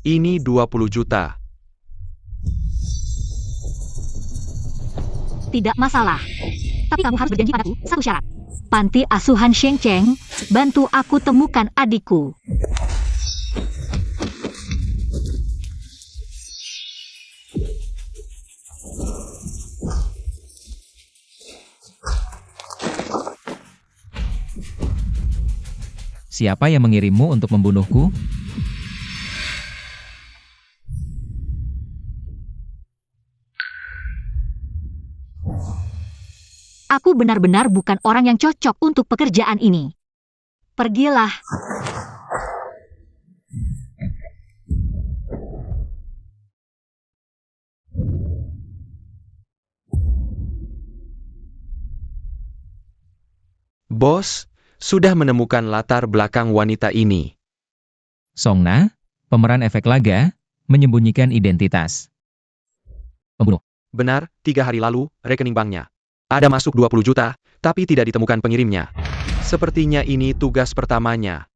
Ini 20 juta. Tidak masalah. Tapi kamu harus berjanji padaku satu syarat. Panti asuhan Sheng Cheng, bantu aku temukan adikku. Siapa yang mengirimmu untuk membunuhku? Aku benar-benar bukan orang yang cocok untuk pekerjaan ini. Pergilah. Bos, sudah menemukan latar belakang wanita ini. Song Na, pemeran efek laga, menyembunyikan identitas pembunuh. Benar, 3 hari lalu, rekening banknya. Ada masuk 20 juta, tapi tidak ditemukan pengirimnya. Sepertinya ini tugas pertamanya.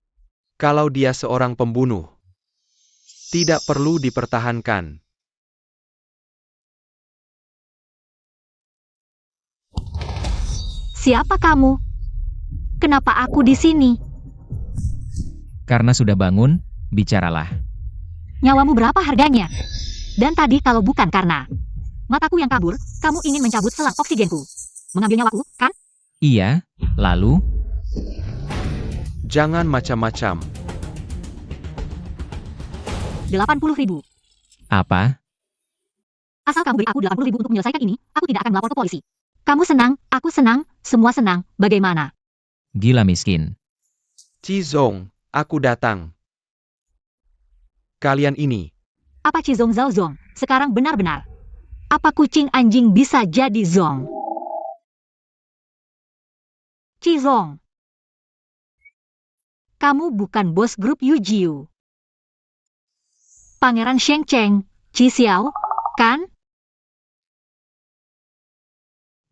Kalau dia seorang pembunuh, tidak perlu dipertahankan. Siapa kamu? Kenapa aku di sini? Karena sudah bangun, bicaralah. Nyawamu berapa harganya? Dan tadi kalau bukan karena mataku yang kabur, kamu ingin mencabut selang oksigenku. Mengambil nyawaku, kan? Iya, lalu? Jangan macam-macam. 80.000. Apa? Asal kamu beri aku 80.000 untuk menyelesaikan ini, aku tidak akan melapor ke polisi. Kamu senang, aku senang, semua senang, bagaimana? Gila miskin. Cizong, aku datang. Kalian ini. Apa Cizong Zhao Zong, sekarang benar-benar. Apa kucing anjing bisa jadi Zong? Cizong. Kamu bukan bos grup Yujiu. Pangeran Sheng Cheng, Chi Xiao, kan?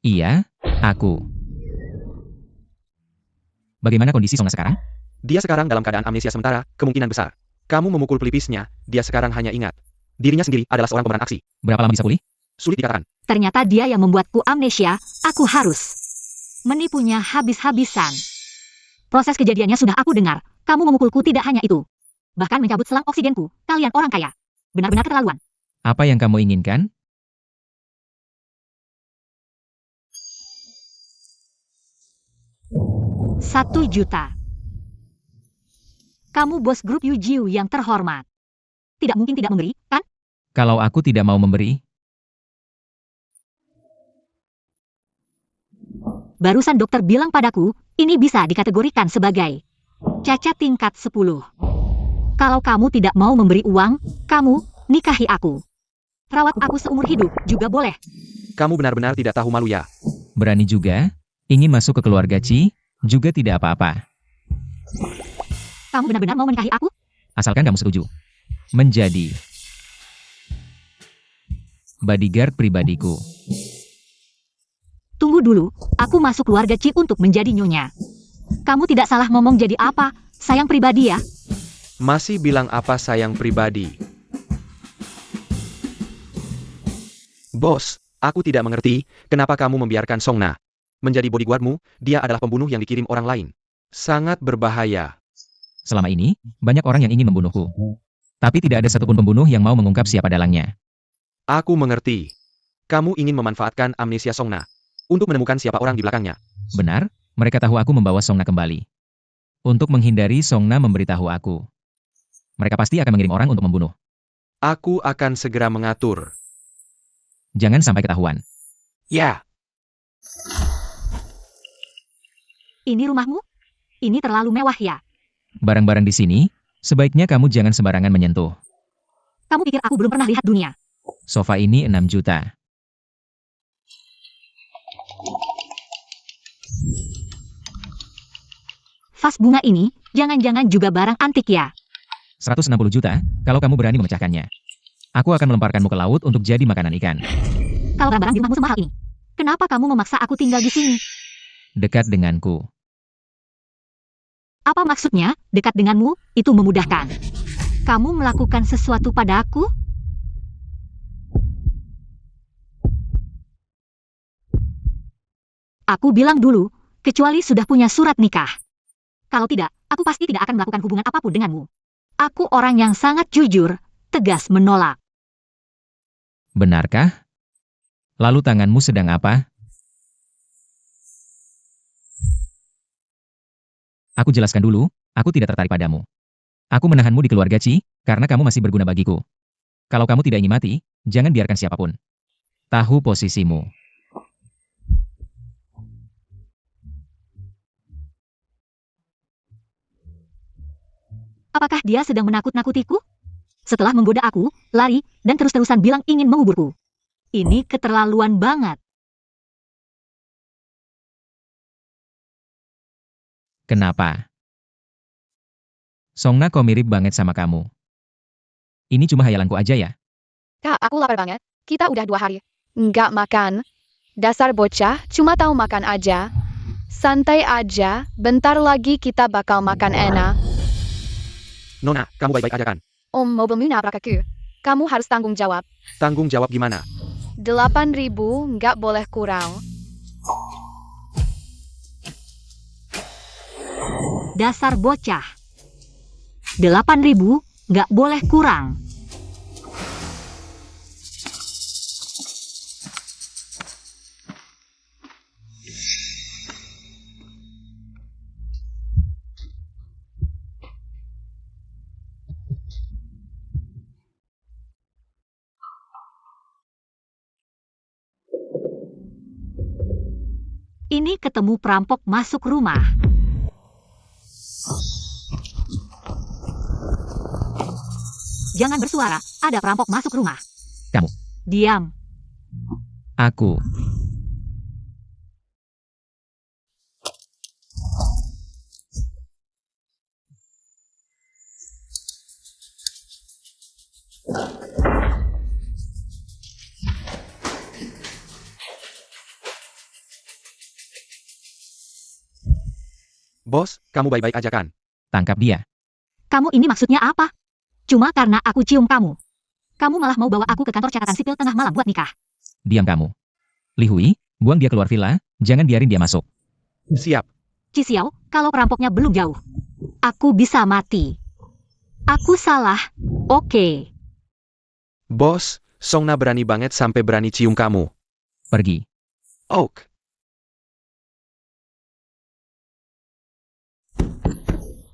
Iya, aku. Bagaimana kondisi Song Na sekarang? Dia sekarang dalam keadaan amnesia sementara, kemungkinan besar. Kamu memukul pelipisnya, dia sekarang hanya ingat dirinya sendiri adalah seorang pemeran aksi. Berapa lama bisa pulih? Sulit dikatakan. Ternyata dia yang membuatku amnesia, aku harus menipunya habis-habisan. Proses kejadiannya sudah aku dengar, kamu memukulku tidak hanya itu. Bahkan mencabut selang oksigenku, kalian orang kaya. Benar-benar keterlaluan. Apa yang kamu inginkan? Rp1 juta. Kamu bos grup Yujiu yang terhormat. Tidak mungkin tidak memberi, kan? Kalau aku tidak mau memberi, Barusan dokter bilang padaku, ini bisa dikategorikan sebagai cacat tingkat 10. Kalau kamu tidak mau memberi uang, kamu nikahi aku. Rawat aku seumur hidup juga boleh. Kamu benar-benar tidak tahu malu ya. berani juga, ingin masuk ke keluarga Chi, juga tidak apa-apa. Kamu benar-benar mau menikahi aku? Asalkan kamu setuju. Menjadi bodyguard pribadiku. Tunggu dulu, aku masuk keluarga Chi untuk menjadi nyonya. Kamu tidak salah ngomong jadi apa, sayang pribadi ya? Masih bilang apa sayang pribadi? Bos, aku tidak mengerti, kenapa kamu membiarkan Song Na menjadi bodyguardmu, dia adalah pembunuh yang dikirim orang lain. Sangat berbahaya. Selama ini, banyak orang yang ingin membunuhku. Tapi tidak ada satupun pembunuh yang mau mengungkap siapa dalangnya. Aku mengerti. Kamu ingin memanfaatkan amnesia Song Na untuk menemukan siapa orang di belakangnya. Benar, mereka tahu aku membawa Song Na kembali. Untuk menghindari Song Na memberitahu aku. Mereka pasti akan mengirim orang untuk membunuh. Aku akan segera mengatur. Jangan sampai ketahuan. Ya. Ini rumahmu? Ini terlalu mewah ya? Barang-barang di sini, sebaiknya kamu jangan sembarangan menyentuh. Kamu pikir aku belum pernah lihat dunia? Sofa ini 6 juta. Vas bunga ini, jangan-jangan juga barang antik ya? 160 juta, kalau kamu berani memecahkannya. Aku akan melemparkanmu ke laut untuk jadi makanan ikan. Kalau barang-barang di rumahmu semahal ini, kenapa kamu memaksa aku tinggal di sini? Dekat denganku. Apa maksudnya, dekat denganmu, itu memudahkan? Kamu melakukan sesuatu padaku? Aku bilang dulu, kecuali sudah punya surat nikah. Kalau tidak, aku pasti tidak akan melakukan hubungan apapun denganmu. Aku orang yang sangat jujur, tegas menolak. Benarkah? Lalu tanganmu sedang apa? Aku jelaskan dulu, aku tidak tertarik padamu. Aku menahanmu di keluarga Qi, karena kamu masih berguna bagiku. Kalau kamu tidak ingin mati, jangan biarkan siapapun tahu posisimu. Apakah dia sedang menakut-nakutiku? Setelah menggoda aku, lari, dan terus-terusan bilang ingin menguburku. Ini keterlaluan banget. Kenapa? Songna kok mirip banget sama kamu. Ini cuma hayalanku aja ya? Kak, aku lapar banget. Kita udah 2 hari nggak makan. Dasar bocah, cuma tahu makan aja. Santai aja, bentar lagi kita bakal makan enak. Nona, kamu baik-baik aja kan? Om, mobilmu nabrak aku. Kamu harus tanggung jawab. Tanggung jawab gimana? 8.000 nggak boleh kurang. Dasar bocah. 8.000, nggak boleh kurang. Ini ketemu perampok masuk rumah. Jangan bersuara, ada perampok masuk rumah. Kamu. Diam. Aku. Bos, kamu baik-baik aja kan? Tangkap dia. Kamu ini maksudnya apa? Cuma karena aku cium kamu. Kamu malah mau bawa aku ke kantor catatan sipil tengah malam buat nikah. Diam kamu. Li Hui, buang dia keluar villa, jangan biarin dia masuk. Siap. Cisiau, kalau perampoknya belum jauh, aku bisa mati. Aku salah, oke. Bos, Songna berani banget sampai berani cium kamu. Pergi. Oak.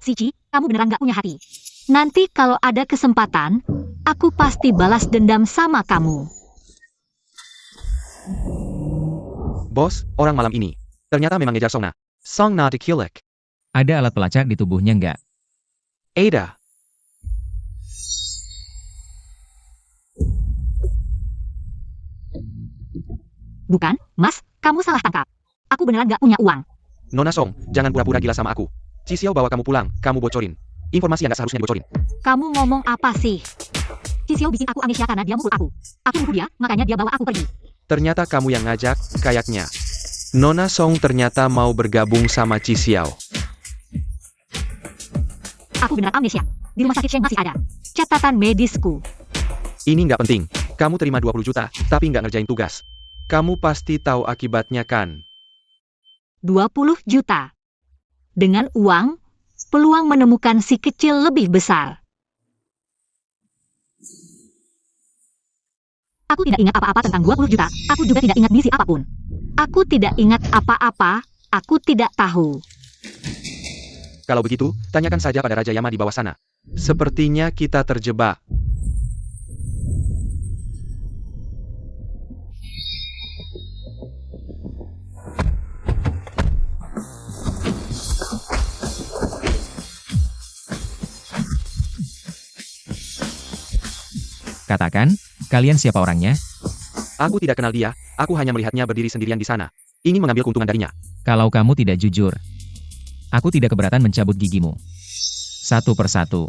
Sici, kamu beneran gak punya hati. Nanti kalau ada kesempatan, aku pasti balas dendam sama kamu. Bos, orang malam ini. Ternyata memang ngejar Songna. Songna diculik. Ada alat pelacak di tubuhnya nggak? Ada. Bukan, Mas, kamu salah tangkap. Aku beneran gak punya uang. Nona Song, jangan pura-pura gila sama aku. Cisiau bawa kamu pulang, kamu bocorin. Informasi yang gak seharusnya dibocorin. Kamu ngomong apa sih? Cisiau bikin aku amnesia karena dia mukul aku. Aku mukul dia, makanya dia bawa aku pergi. Ternyata kamu yang ngajak, kayaknya. Nona Song ternyata mau bergabung sama Cisiau. Aku beneran amnesia. Di rumah sakit Sheng masih ada catatan medisku. Ini nggak penting. Kamu terima 20 juta, tapi nggak ngerjain tugas. Kamu pasti tahu akibatnya kan? 20 juta. Dengan uang, peluang menemukan si kecil lebih besar. Aku tidak ingat apa-apa tentang 20 juta. Aku juga tidak ingat misi apapun. Aku tidak ingat apa-apa. Aku tidak tahu. Kalau begitu, tanyakan saja pada Raja Yama di bawah sana. Sepertinya kita terjebak. Katakan, kalian siapa orangnya? Aku tidak kenal dia, aku hanya melihatnya berdiri sendirian di sana. Ingin mengambil keuntungan darinya. Kalau kamu tidak jujur, aku tidak keberatan mencabut gigimu. Satu persatu.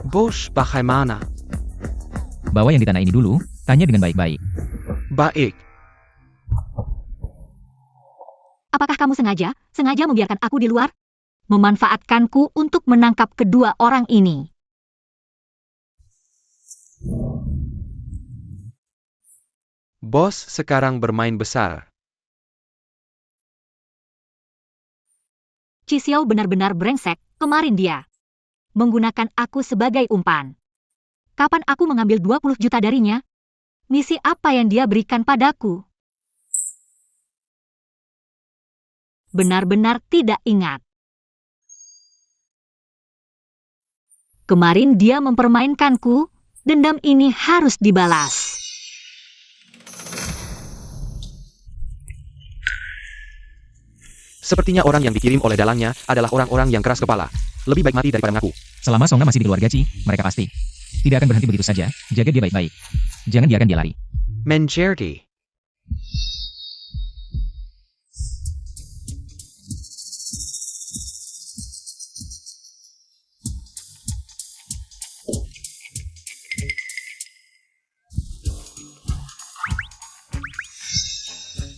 Bos, bagaimana? Bawa yang di tanah ini dulu, tanya dengan baik-baik. Baik. Apa Kamu sengaja membiarkan aku di luar? Memanfaatkanku untuk menangkap kedua orang ini. Bos sekarang bermain besar. Chi Xiao benar-benar brengsek, kemarin dia menggunakan aku sebagai umpan. Kapan aku mengambil 20 juta darinya? Misi apa yang dia berikan padaku? Benar-benar tidak ingat. Kemarin dia mempermainkanku, dendam ini harus dibalas. Sepertinya orang yang dikirim oleh dalangnya adalah orang-orang yang keras kepala. Lebih baik mati daripada mengaku. Selama Songna masih di keluarga Chi, mereka pasti tidak akan berhenti begitu saja. Jaga dia baik-baik. Jangan biarkan dia lari. Mencerti.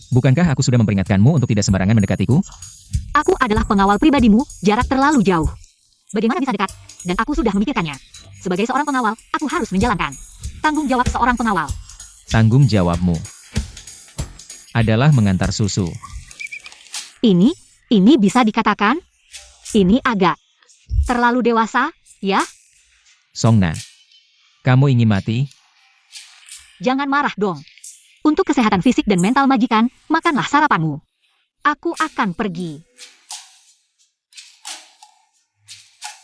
Bukankah aku sudah memperingatkanmu untuk tidak sembarangan mendekatiku? Aku adalah pengawal pribadimu, jarak terlalu jauh. Bagaimana bisa dekat? Dan aku sudah memikirkannya. Sebagai seorang pengawal, aku harus menjalankan tanggung jawab seorang pengawal. Tanggung jawabmu adalah mengantar susu. Ini bisa dikatakan, ini agak terlalu dewasa, ya? Songna, kamu ingin mati? Jangan marah dong. Untuk kesehatan fisik dan mental majikan, makanlah sarapanmu. Aku akan pergi.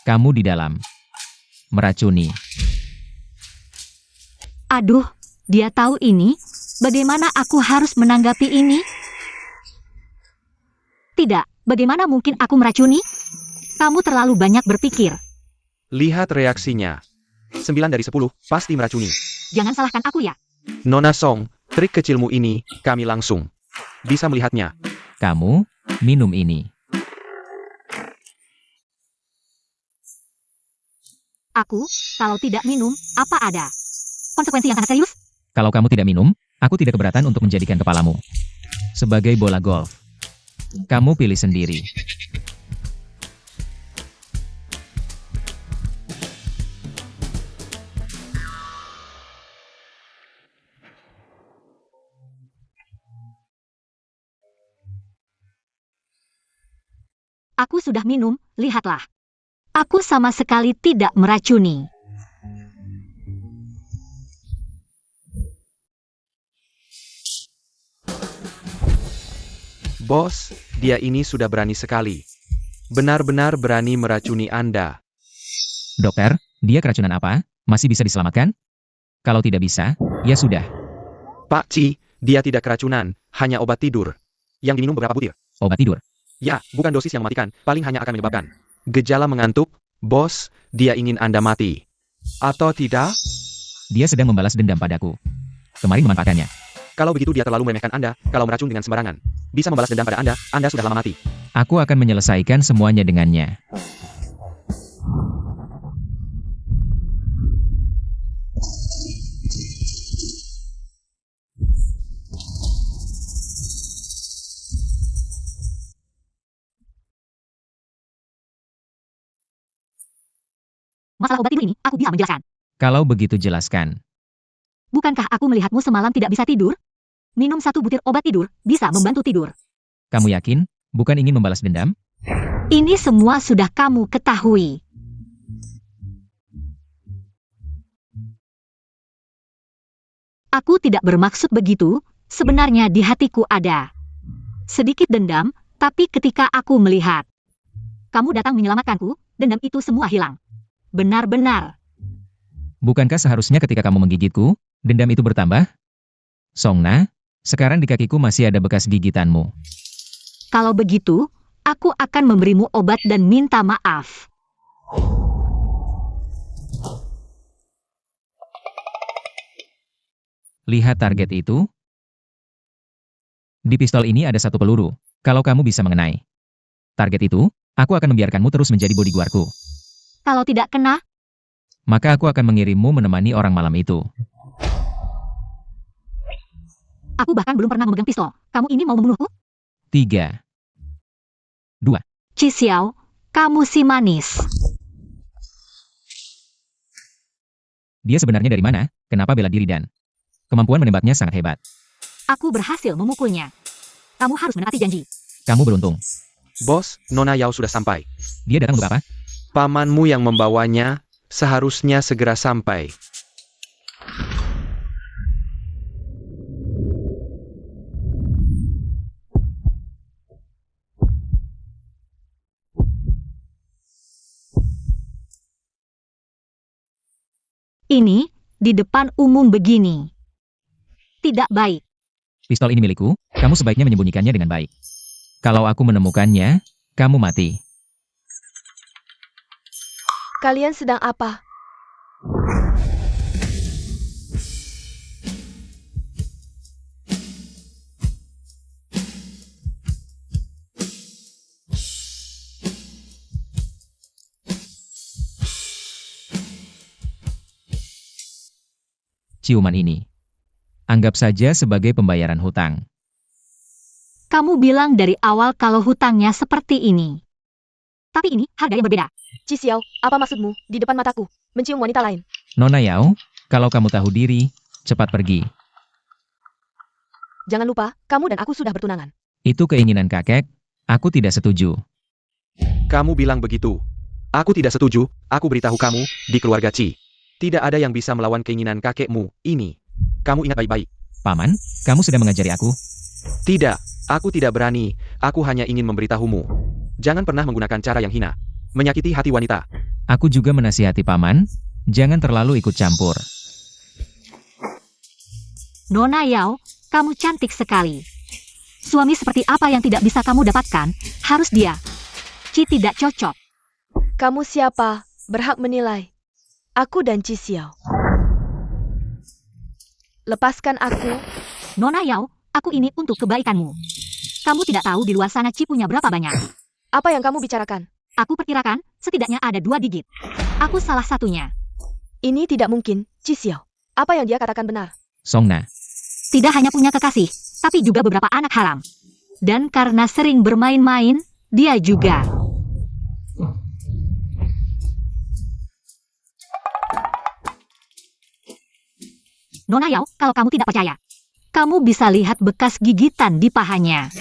Kamu di dalam. Meracuni. Aduh, dia tahu ini. Bagaimana aku harus menanggapi ini? Tidak, bagaimana mungkin aku meracuni? Kamu terlalu banyak berpikir. Lihat reaksinya. 9 dari 10, pasti meracuni. Jangan salahkan aku ya. Nona Song, trik kecilmu ini, kami langsung bisa melihatnya. Kamu minum ini. Aku, kalau tidak minum, apa ada? Konsekuensi yang sangat serius? Kalau kamu tidak minum, aku tidak keberatan untuk menjadikan kepalamu sebagai bola golf. Kamu pilih sendiri. Aku sudah minum, lihatlah. Aku sama sekali tidak meracuni. Bos, dia ini sudah berani sekali. Benar-benar berani meracuni Anda. Dokter, dia keracunan apa? Masih bisa diselamatkan? Kalau tidak bisa, ya sudah. Pak Ci, dia tidak keracunan, hanya obat tidur. Yang diminum beberapa butir. Obat tidur. Ya, bukan dosis yang mematikan, paling hanya akan menyebabkan gejala mengantuk. Bos, dia ingin Anda mati. Atau tidak? Dia sedang membalas dendam padaku. Kemarin memanfaatkannya. Kalau begitu dia terlalu meremehkan Anda, kalau meracun dengan sembarangan. Bisa membalas dendam pada Anda sudah lama mati. Aku akan menyelesaikan semuanya dengannya. Masalah obat tidur ini, aku bisa menjelaskan. Kalau begitu jelaskan. Bukankah aku melihatmu semalam tidak bisa tidur? Minum 1 butir obat tidur, bisa membantu tidur. Kamu yakin? Bukan ingin membalas dendam? Ini semua sudah kamu ketahui. Aku tidak bermaksud begitu, sebenarnya di hatiku ada sedikit dendam, tapi ketika aku melihat kamu datang menyelamatkanku, dendam itu semua hilang. Benar-benar. Bukankah seharusnya ketika kamu menggigitku, dendam itu bertambah? Songna, sekarang di kakiku masih ada bekas gigitanmu. Kalau begitu, aku akan memberimu obat dan minta maaf. Lihat target itu. Di pistol ini ada 1 peluru. Kalau kamu bisa mengenai target itu, aku akan membiarkanmu terus menjadi bodyguardku. Kalau tidak kena, Maka aku akan mengirimmu menemani orang malam itu. aku bahkan belum pernah memegang pistol. Kamu ini mau membunuhku? 3. 2. Chi Xiao, kamu si manis. Dia sebenarnya dari mana? Kenapa bela diri dan kemampuan menembaknya sangat hebat. Aku berhasil memukulnya. Kamu harus menepati janji. Kamu beruntung. Bos, Nona Yao sudah sampai. Dia datang untuk apa? Pamanmu yang membawanya, seharusnya segera sampai. Ini, di depan umum begini. Tidak baik. Pistol ini milikku, kamu sebaiknya menyembunyikannya dengan baik. Kalau aku menemukannya, kamu mati. Kalian sedang apa? Ciuman ini. Anggap saja sebagai pembayaran hutang. Kamu bilang dari awal kalau hutangnya seperti ini. Tapi ini harga yang berbeda. Chi Xiao, apa maksudmu di depan mataku? Mencium wanita lain. Nona Yao, kalau kamu tahu diri, cepat pergi. Jangan lupa, kamu dan aku sudah bertunangan. Itu keinginan kakek, aku tidak setuju. Kamu bilang begitu. Aku tidak setuju, aku beritahu kamu, di keluarga Chi. Tidak ada yang bisa melawan keinginan kakekmu, ini. Kamu ingat baik-baik. Paman, kamu sedang mengajari aku. Tidak, aku tidak berani, aku hanya ingin memberitahumu. Jangan pernah menggunakan cara yang hina. Menyakiti hati wanita. Aku juga menasihati paman, jangan terlalu ikut campur. Nona Yao, kamu cantik sekali. Suami seperti apa yang tidak bisa kamu dapatkan, harus dia. Chi tidak cocok. Kamu siapa? Berhak menilai. Aku dan Chi Xiao. Lepaskan aku. Nona Yao, aku ini untuk kebaikanmu. Kamu tidak tahu di luar sana Chi punya berapa banyak. Apa yang kamu bicarakan? Aku perkirakan, setidaknya ada 2 digit. Aku salah satunya. Ini tidak mungkin, Chi Xiao. Apa yang dia katakan benar? Songna, Tidak hanya punya kekasih, tapi juga beberapa anak haram. Dan karena sering bermain-main, dia juga. Nona Yao, kalau kamu tidak percaya, kamu bisa lihat bekas gigitan di pahanya.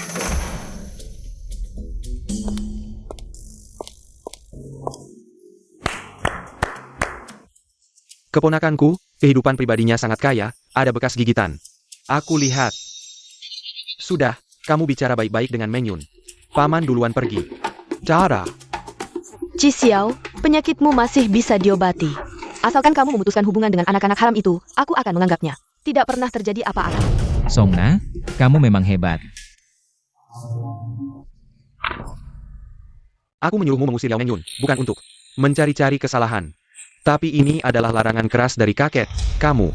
Keponakanku, kehidupan pribadinya sangat kaya, ada bekas gigitan. Aku lihat. Sudah, kamu bicara baik-baik dengan Menyun. Paman duluan pergi. Cara. Chi Xiao, penyakitmu masih bisa diobati. Asalkan kamu memutuskan hubungan dengan anak-anak haram itu, aku akan menganggapnya. Tidak pernah terjadi apa-apa. Songna, kamu memang hebat. Aku menyuruhmu mengusir Yao Menyun, bukan untuk mencari-cari kesalahan. Tapi ini adalah larangan keras dari kakek, kamu.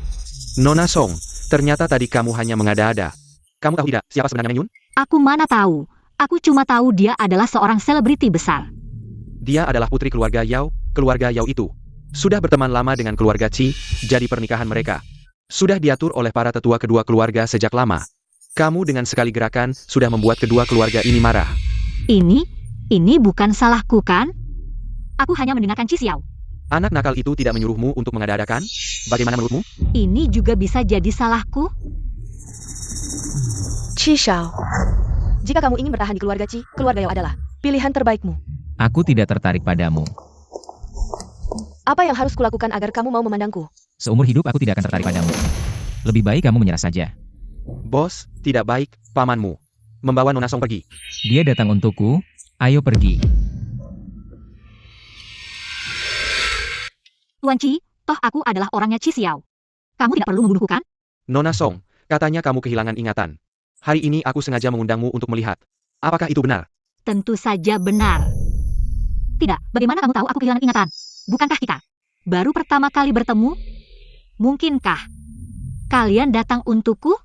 Nona Song, ternyata tadi kamu hanya mengada-ada. Kamu tahu tidak siapa sebenarnya Menyun? Aku mana tahu. Aku cuma tahu dia adalah seorang selebriti besar. Dia adalah putri keluarga Yao, keluarga Yao itu. Sudah berteman lama dengan keluarga Chi, jadi pernikahan mereka sudah diatur oleh para tetua kedua keluarga sejak lama. Kamu dengan sekali gerakan sudah membuat kedua keluarga ini marah. Ini bukan salahku kan? Aku hanya mendengarkan Chi Xiao. Anak nakal itu tidak menyuruhmu untuk mengada-adakan? Bagaimana menurutmu? Ini juga bisa jadi salahku? Chi Xiao. Jika kamu ingin bertahan di keluarga Chi, keluarga Yao adalah pilihan terbaikmu. Aku tidak tertarik padamu. Apa yang harus kulakukan agar kamu mau memandangku? Seumur hidup aku tidak akan tertarik padamu. Lebih baik kamu menyerah saja. Bos, tidak baik, pamanmu membawa Nona Song pergi. Dia datang untukku, ayo pergi. Tuan Chi, toh aku adalah orangnya Chi Xiao. Kamu tidak perlu membunuhku kan? Nona Song, katanya kamu kehilangan ingatan. Hari ini aku sengaja mengundangmu untuk melihat. Apakah itu benar? Tentu saja benar. Tidak, bagaimana kamu tahu aku kehilangan ingatan? Bukankah kita baru pertama kali bertemu? Mungkinkah kalian datang untukku?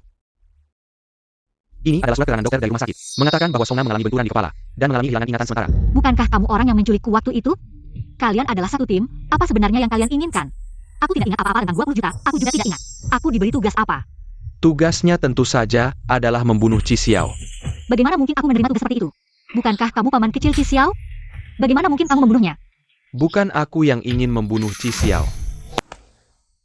Ini adalah surat keterangan dokter dari rumah sakit. Mengatakan bahwa Songna mengalami benturan di kepala dan mengalami kehilangan ingatan sementara. Bukankah kamu orang yang menculikku waktu itu? Kalian adalah satu tim, apa sebenarnya yang kalian inginkan? Aku tidak ingat apa-apa tentang 20 juta, aku juga tidak ingat. Aku diberi tugas apa? Tugasnya tentu saja adalah membunuh Chi Xiao. Bagaimana mungkin aku menerima tugas seperti itu? Bukankah kamu paman kecil Qi Xiao? Bagaimana mungkin kamu membunuhnya? Bukan aku yang ingin membunuh Qi Xiao.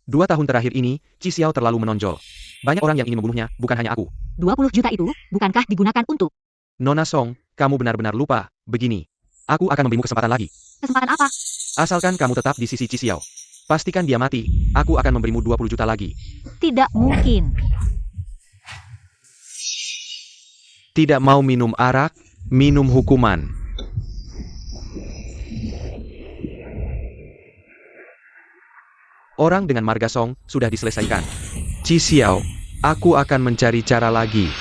2 tahun terakhir ini, Qi Xiao terlalu menonjol. Banyak orang yang ingin membunuhnya, bukan hanya aku. 20 juta itu, bukankah digunakan untuk... Nona Song, kamu benar-benar lupa. Begini. Aku akan memberimu kesempatan lagi. Kesempatan apa? Asalkan kamu tetap di sisi Qi Xiao. Pastikan dia mati, aku akan memberimu 20 juta lagi. Tidak mungkin. Tidak mau minum arak, minum hukuman. Orang dengan marga Song sudah diselesaikan. Qi Xiao, aku akan mencari cara lagi.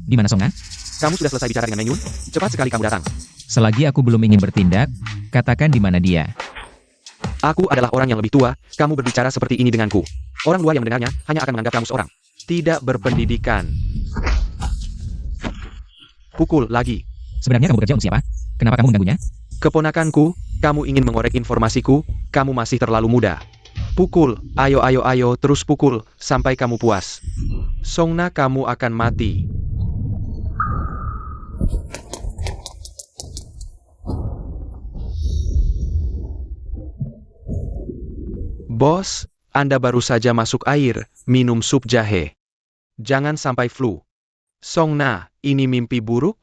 Di mana Song Na? Kamu sudah selesai bicara dengan Meng Yun? Cepat sekali kamu datang. Selagi aku belum ingin bertindak, katakan di mana dia. Aku adalah orang yang lebih tua, kamu berbicara seperti ini denganku. Orang luar yang mendengarnya hanya akan menganggap kamu seorang tidak berpendidikan. Pukul lagi. Sebenarnya kamu bekerja untuk siapa? Kenapa kamu mengganggunya? Keponakanku, kamu ingin mengorek informasiku, kamu masih terlalu muda. Pukul, ayo ayo ayo terus pukul, sampai kamu puas. Song Na, kamu akan mati. Bos, Anda baru saja masuk air, minum sup jahe. Jangan sampai flu. Song Na, ini mimpi buruk?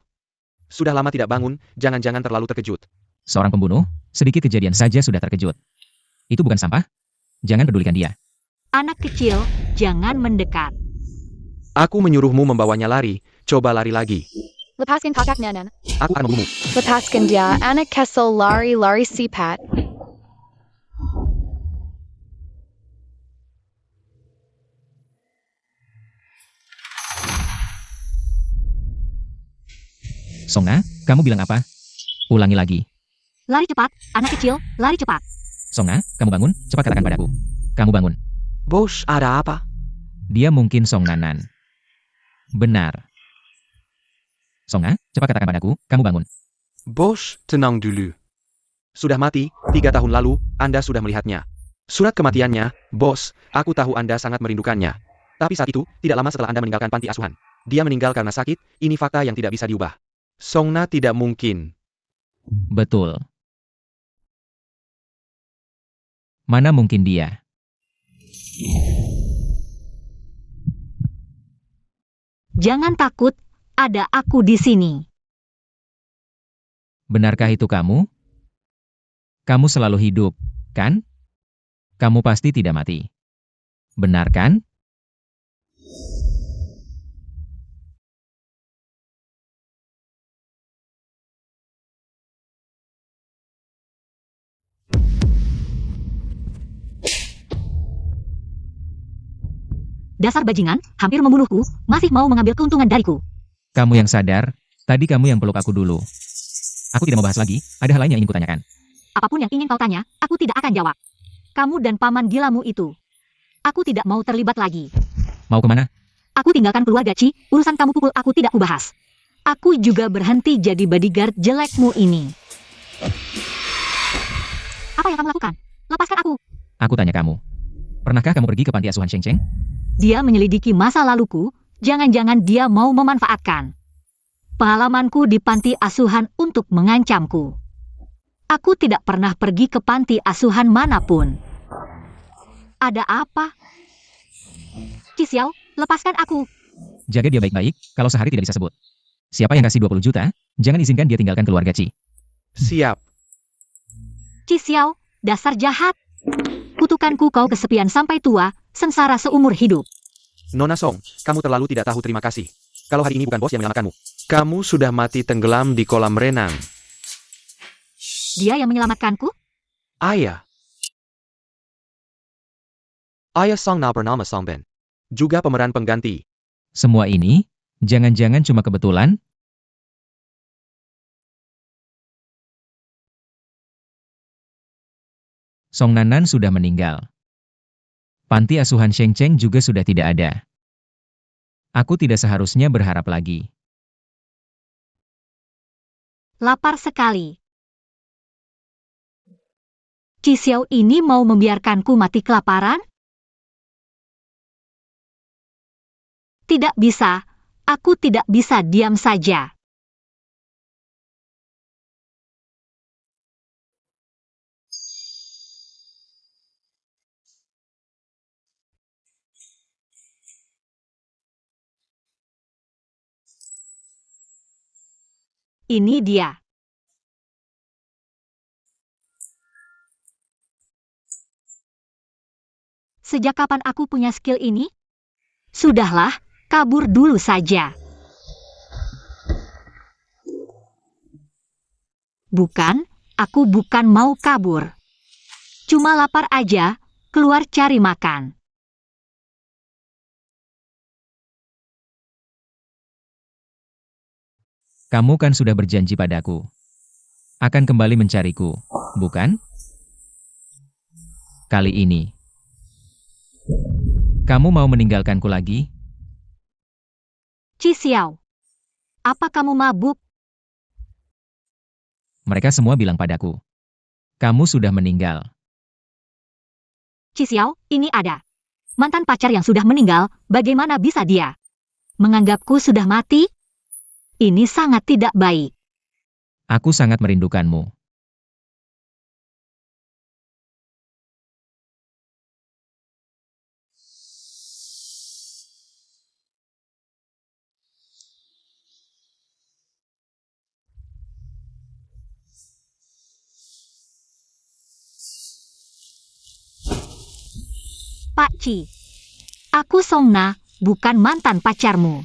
Sudah lama tidak bangun, jangan-jangan terlalu terkejut. Seorang pembunuh, sedikit kejadian saja sudah terkejut. Itu bukan sampah? Jangan pedulikan dia. Anak kecil, jangan mendekat. Aku menyuruhmu membawanya lari, coba lari lagi. Lepaskan kakaknya, Nan. Aku akan membunuhmu. Lepaskan dia, anak kesel lari-lari sipat. Song Na, kamu bilang apa? Ulangi lagi. Lari cepat, anak kecil, lari cepat. Song Na, kamu bangun, cepat katakan padaku. Kamu bangun. Bos, ada apa? Dia mungkin Song Nanan. Benar. Song Na, cepat katakan padaku, kamu bangun. Bos, tenang dulu. Sudah mati, 3 tahun lalu, Anda sudah melihatnya. Surat kematiannya, bos, aku tahu Anda sangat merindukannya. Tapi saat itu, tidak lama setelah Anda meninggalkan panti asuhan. Dia meninggal karena sakit, ini fakta yang tidak bisa diubah. Song Na tidak mungkin. Betul. Mana mungkin dia? Jangan takut, ada aku di sini. Benarkah itu kamu? Kamu selalu hidup, kan? Kamu pasti tidak mati. Benar kan? Dasar bajingan, hampir membunuhku, masih mau mengambil keuntungan dariku. Kamu yang sadar, tadi kamu yang peluk aku dulu. Aku tidak mau bahas lagi, ada hal lain yang ingin kutanyakan. Apapun yang ingin kau tanya, aku tidak akan jawab. Kamu dan paman gilamu itu. Aku tidak mau terlibat lagi. Mau kemana? Aku tinggalkan keluarga Qi, urusan kamu pukul aku tidak kubahas. Aku juga berhenti jadi bodyguard jelekmu ini. Apa yang kamu lakukan? Lepaskan aku. Aku tanya kamu. Pernahkah kamu pergi ke panti asuhan Sheng Sheng? Dia menyelidiki masa laluku, jangan-jangan dia mau memanfaatkan pengalamanku di panti asuhan untuk mengancamku. Aku tidak pernah pergi ke panti asuhan manapun. Ada apa? Qi Xiao, lepaskan aku. Jaga dia baik-baik, kalau sehari tidak bisa sebut. Siapa yang kasih 20 juta, jangan izinkan dia tinggalkan keluarga Qi. Siap. Qi Xiao, dasar jahat. Kutukanku kau kesepian sampai tua, sengsara seumur hidup. Nona Song, kamu terlalu tidak tahu terima kasih. Kalau hari ini bukan bos yang menyelamatkanmu. Kamu sudah mati tenggelam di kolam renang. Dia yang menyelamatkanku? Ayah. Ayah Song Na bernama Song Ben. Juga pemeran pengganti. Semua ini, jangan-jangan cuma kebetulan? Song Nanan sudah meninggal. Panti asuhan Sheng Sheng juga sudah tidak ada. Aku tidak seharusnya berharap lagi. Lapar sekali. Qi Xiao ini mau membiarkanku mati kelaparan? Tidak bisa. Aku tidak bisa diam saja. Ini dia. Sejak kapan aku punya skill ini? Sudahlah, kabur dulu saja. Bukan, aku bukan mau kabur. Cuma lapar aja, keluar cari makan. Kamu kan sudah berjanji padaku. Akan kembali mencariku, bukan? Kali ini. Kamu mau meninggalkanku lagi? Chi Xiao, apa kamu mabuk? Mereka semua bilang padaku. Kamu sudah meninggal. Chi Xiao, ini ada. Mantan pacar yang sudah meninggal, bagaimana bisa dia menganggapku sudah mati? Ini sangat tidak baik. Aku sangat merindukanmu. Pak Chi, aku Song Na, bukan mantan pacarmu.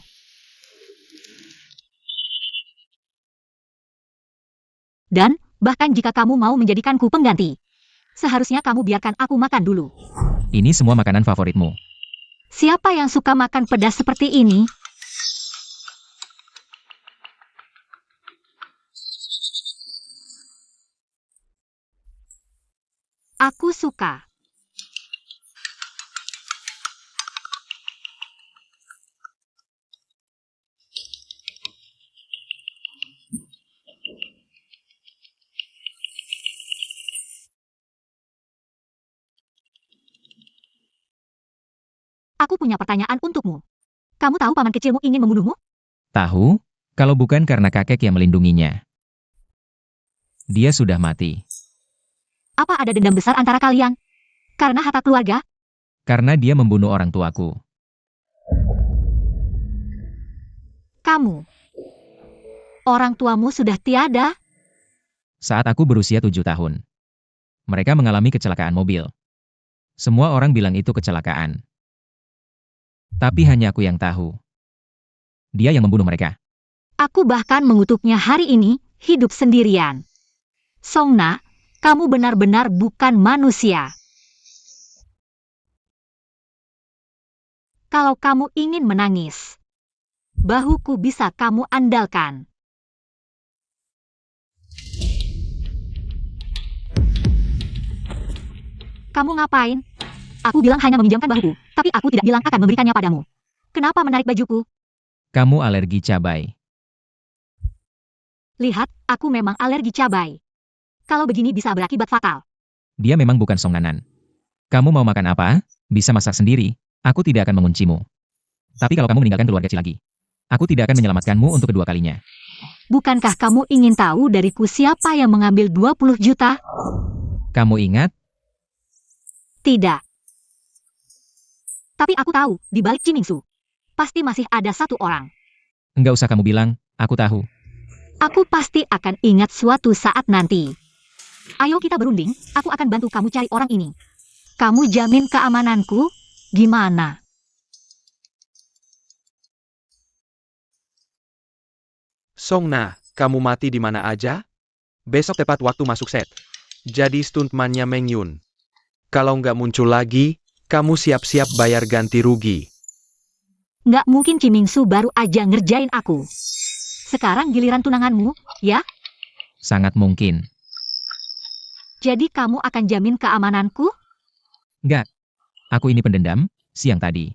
Dan, bahkan jika kamu mau menjadikanku pengganti, seharusnya kamu biarkan aku makan dulu. Ini semua makanan favoritmu. Siapa yang suka makan pedas seperti ini? Aku suka. Aku punya pertanyaan untukmu. Kamu tahu paman kecilmu ingin membunuhmu? Tahu? Kalau bukan karena kakek yang melindunginya. Dia sudah mati. Apa ada dendam besar antara kalian? Karena harta keluarga? Karena dia membunuh orang tuaku. Kamu. Orang tuamu sudah tiada? Saat aku berusia 7 tahun. Mereka mengalami kecelakaan mobil. Semua orang bilang itu kecelakaan. Tapi hanya aku yang tahu. Dia yang membunuh mereka. Aku bahkan mengutuknya hari ini, hidup sendirian. Song Na, kamu benar-benar bukan manusia. Kalau kamu ingin menangis, bahuku bisa kamu andalkan. Kamu ngapain? Aku bilang hanya meminjamkan bahuku, tapi aku tidak bilang akan memberikannya padamu. Kenapa menarik bajuku? Kamu alergi cabai. Lihat, aku memang alergi cabai. Kalau begini bisa berakibat fatal. Dia memang bukan Song Nanan. Kamu mau makan apa? Bisa masak sendiri. Aku tidak akan menguncimu. Tapi kalau kamu meninggalkan keluarga Ci lagi, aku tidak akan menyelamatkanmu untuk kedua kalinya. Bukankah kamu ingin tahu dariku siapa yang mengambil 20 juta? Kamu ingat? Tidak. Tapi aku tahu, di balik Cimingsu, pasti masih ada satu orang. Enggak usah kamu bilang, aku tahu. Aku pasti akan ingat suatu saat nanti. Ayo kita berunding, aku akan bantu kamu cari orang ini. Kamu jamin keamananku? Gimana? Song Na, kamu mati di mana aja? Besok tepat waktu masuk set. Jadi stuntman-nya Meng Yun. Kalau nggak muncul lagi, kamu siap-siap bayar ganti rugi. Nggak mungkin Cimingsu baru aja ngerjain aku. Sekarang giliran tunanganmu, ya? Sangat mungkin. Jadi kamu akan jamin keamananku? Enggak. Aku ini pendendam, siang tadi.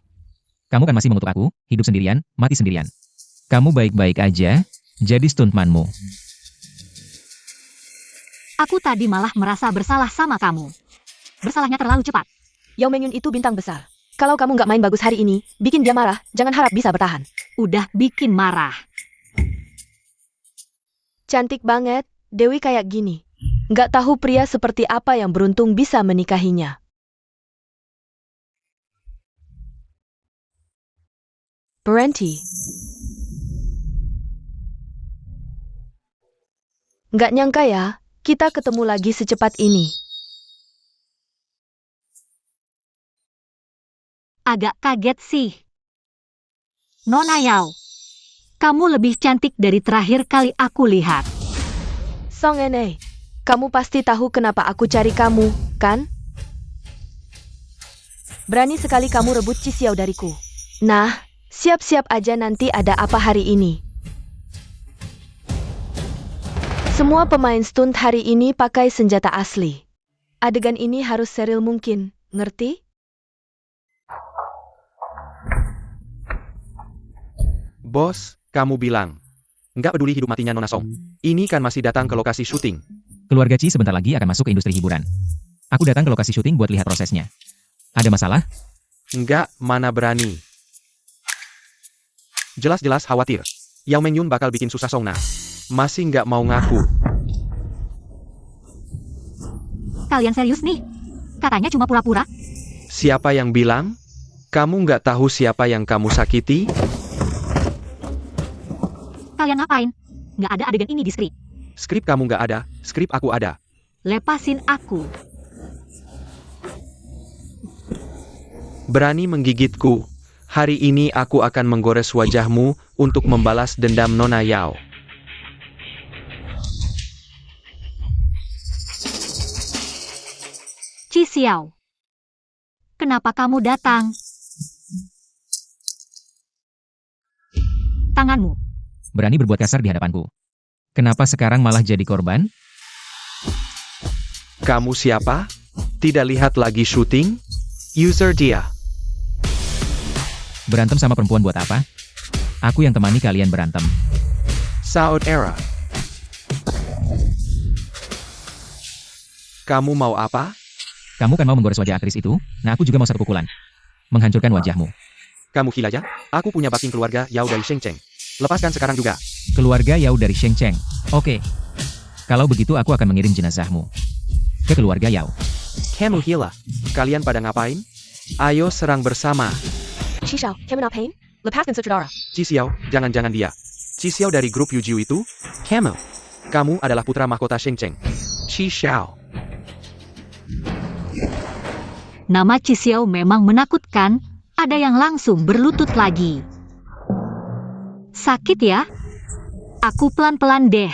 Kamu kan masih mengutuk aku, hidup sendirian, mati sendirian. Kamu baik-baik aja, jadi stuntmanmu. Aku tadi malah merasa bersalah sama kamu. Bersalahnya terlalu cepat. Yao Mengyun itu bintang besar. Kalau kamu nggak main bagus hari ini, bikin dia marah, jangan harap bisa bertahan. Udah bikin marah. Cantik banget, Dewi kayak gini. Nggak tahu pria seperti apa yang beruntung bisa menikahinya. Berhenti. Nggak nyangka ya, kita ketemu lagi secepat ini. Agak kaget sih. Nona Yao, kamu lebih cantik dari terakhir kali aku lihat. Song Ene, kamu pasti tahu kenapa aku cari kamu, kan? Berani sekali kamu rebut Chi Xiao dariku. Nah, siap-siap aja nanti ada apa hari ini. Semua pemain stunt hari ini pakai senjata asli. Adegan ini harus steril mungkin, ngerti? Bos, kamu bilang. Nggak peduli hidup matinya Nona Song. Ini kan masih datang ke lokasi syuting. Keluarga Chi sebentar lagi akan masuk ke industri hiburan. Aku datang ke lokasi syuting buat lihat prosesnya. Ada masalah? Nggak, mana berani. Jelas-jelas khawatir. Yao Mengyun bakal bikin susah Song Na. Masih nggak mau ngaku. Kalian serius nih? Katanya cuma pura-pura. Siapa yang bilang? Kamu nggak tahu siapa yang kamu sakiti? Kalian ngapain? Nggak ada adegan ini di skrip. Skrip kamu nggak ada, skrip aku ada. Lepasin aku. Berani menggigitku. Hari ini aku akan menggores wajahmu untuk membalas dendam Nona Yao. Chi Xiao, kenapa kamu datang? Tanganmu. Berani berbuat kasar di hadapanku. Kenapa sekarang malah jadi korban? Kamu siapa? Tidak lihat lagi syuting? User dia. Berantem sama perempuan buat apa? Aku yang temani kalian berantem. Saudara. Kamu mau apa? Kamu kan mau menggores wajah aktris itu? Nah aku juga mau satu pukulan. Menghancurkan wajahmu. Kamu gila ya? Aku punya backing keluarga Yao dari Sheng Cheng. Lepaskan sekarang juga. Keluarga Yao dari Sheng Cheng. Oke. Kalau begitu aku akan mengirim jenazahmu ke keluarga Yao. Kamu gila. Kalian pada ngapain? Ayo serang bersama. Chi Xiao, kamu ngapain? Lepaskan saudara. Chi Xiao, jangan-jangan dia. Chi Xiao dari grup Yujiu itu? Kamu adalah putra mahkota Sheng Cheng. Chi Xiao. Nama Chi Xiao memang menakutkan. Ada yang langsung berlutut lagi. Sakit ya? Aku pelan-pelan deh.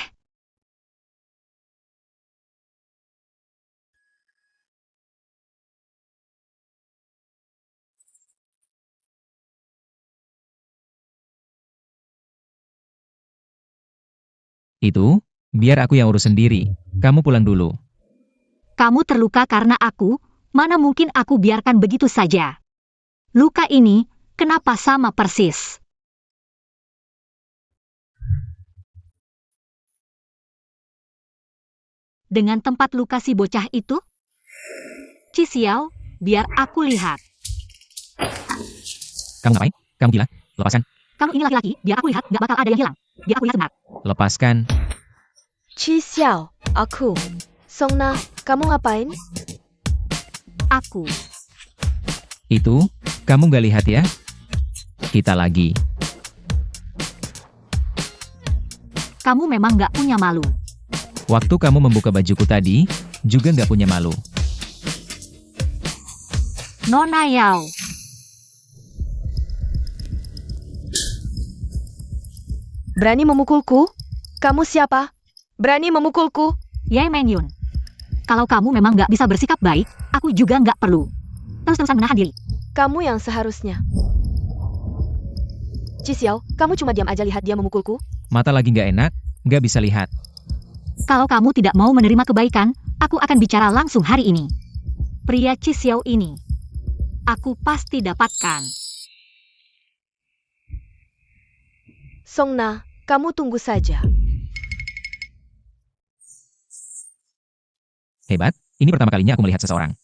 Itu, biar aku yang urus sendiri. Kamu pulang dulu. Kamu terluka karena aku, mana mungkin aku biarkan begitu saja. Luka ini, kenapa sama persis? Dengan tempat luka si bocah itu? Chi Xiao, biar aku lihat. Kamu ngapain? Kamu gila? Lepaskan. Kamu ini laki-laki, biar aku lihat, nggak bakal ada yang hilang. Biar aku lihat sebentar. Lepaskan. Chi Xiao, aku. Song Na, kamu ngapain? Aku. Itu, kamu gak lihat ya? Kita lagi. Kamu memang nggak punya malu. Waktu kamu membuka bajuku tadi, juga gak punya malu. Nona Yao. Berani memukulku? Kamu siapa? Berani memukulku? Yao Mengyun. Kalau kamu memang nggak bisa bersikap baik, aku juga nggak perlu. Terus-terusan menahan diri. Kamu yang seharusnya. Chi Xiao, kamu cuma diam aja lihat dia memukulku? Mata lagi gak enak, gak bisa lihat. Kalau kamu tidak mau menerima kebaikan, aku akan bicara langsung hari ini. Pria Chi Xiao ini, aku pasti dapatkan. Song Na, kamu tunggu saja. Hebat, ini pertama kalinya aku melihat seseorang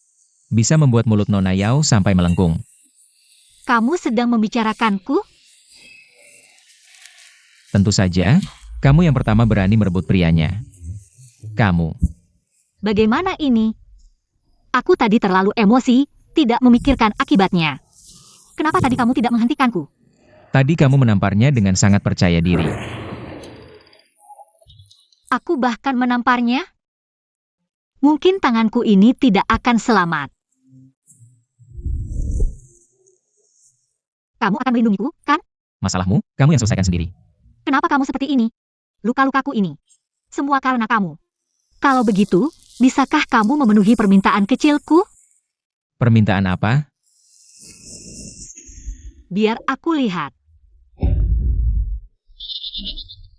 bisa membuat mulut Nona Yao sampai melengkung. Kamu sedang membicarakanku? Tentu saja, kamu yang pertama berani merebut prianya. Kamu. Bagaimana ini? Aku tadi terlalu emosi, tidak memikirkan akibatnya. Kenapa tadi kamu tidak menghentikanku? Tadi kamu menamparnya dengan sangat percaya diri. Aku bahkan menamparnya? Mungkin tanganku ini tidak akan selamat. Kamu akan melindungiku, kan? Masalahmu, kamu yang selesaikan sendiri. Kenapa kamu seperti ini? Luka-lukaku ini. Semua karena kamu. Kalau begitu, bisakah kamu memenuhi permintaan kecilku? Permintaan apa? Biar aku lihat.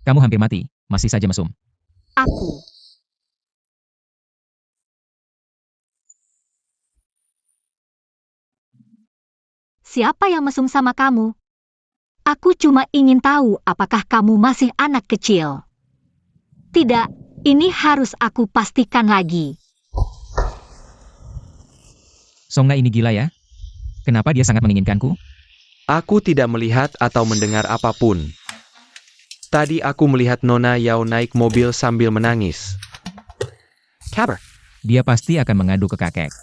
Kamu hampir mati, masih saja mesum. Aku. Siapa yang mesum sama kamu? Aku cuma ingin tahu apakah kamu masih anak kecil. Tidak, ini harus aku pastikan lagi. Songna ini gila ya? Kenapa dia sangat menginginkanku? Aku tidak melihat atau mendengar apapun. Tadi aku melihat Nona Yao naik mobil sambil menangis. Kabar. Dia pasti akan mengadu ke kakek.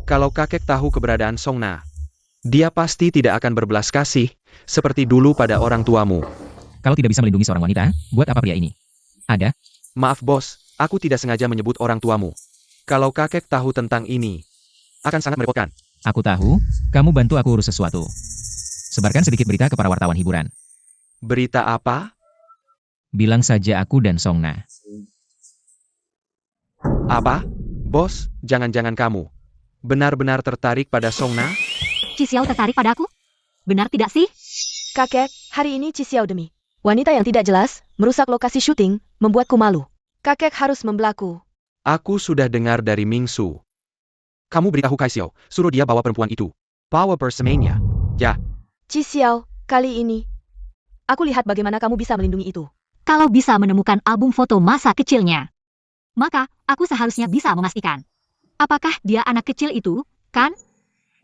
Kalau kakek tahu keberadaan Songna, dia pasti tidak akan berbelas kasih, seperti dulu pada orang tuamu. Kalau tidak bisa melindungi seorang wanita, buat apa pria ini? Ada? Maaf bos, aku tidak sengaja menyebut orang tuamu. Kalau kakek tahu tentang ini, akan sangat merepotkan. Aku tahu, kamu bantu aku urus sesuatu. Sebarkan sedikit berita ke para wartawan hiburan. Berita apa? Bilang saja aku dan Songna. Apa? Bos, jangan-jangan kamu benar-benar tertarik pada Songna? Cisiao tertarik padaku? Benar tidak sih? Kakek, hari ini Cisiao demi wanita yang tidak jelas, merusak lokasi syuting, membuatku malu. Kakek harus membelaku. Aku sudah dengar dari Mingsu. Kamu beritahu Kaisio, suruh dia bawa perempuan itu. Power Persemania. Ya, Cisiao, kali ini. Aku lihat bagaimana kamu bisa melindungi itu. Kalau bisa menemukan album foto masa kecilnya, maka aku seharusnya bisa memastikan. Apakah dia anak kecil itu, kan?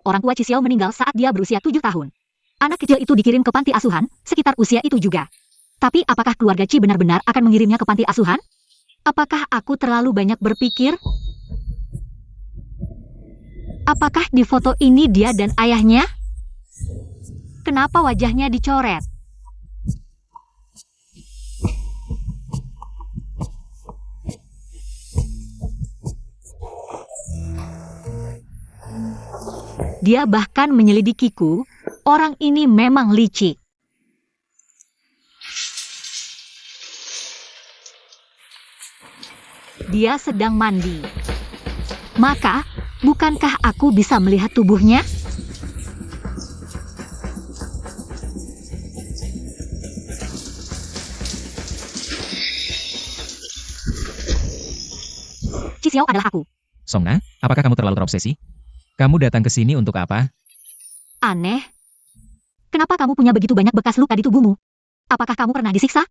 Orang tua Cisiao meninggal saat dia berusia 7 tahun. Anak kecil itu dikirim ke panti asuhan, sekitar usia itu juga. Tapi apakah keluarga Ci benar-benar akan mengirimnya ke panti asuhan? Apakah aku terlalu banyak berpikir? Apakah di foto ini dia dan ayahnya? Kenapa wajahnya dicoret? Dia bahkan menyelidikiku, orang ini memang licik. Dia sedang mandi. Maka, bukankah aku bisa melihat tubuhnya? Cisiao adalah aku. Songna, apakah kamu terlalu terobsesi? Kamu datang ke sini untuk apa? Aneh. Kenapa kamu punya begitu banyak bekas luka di tubuhmu? Apakah kamu pernah disiksa?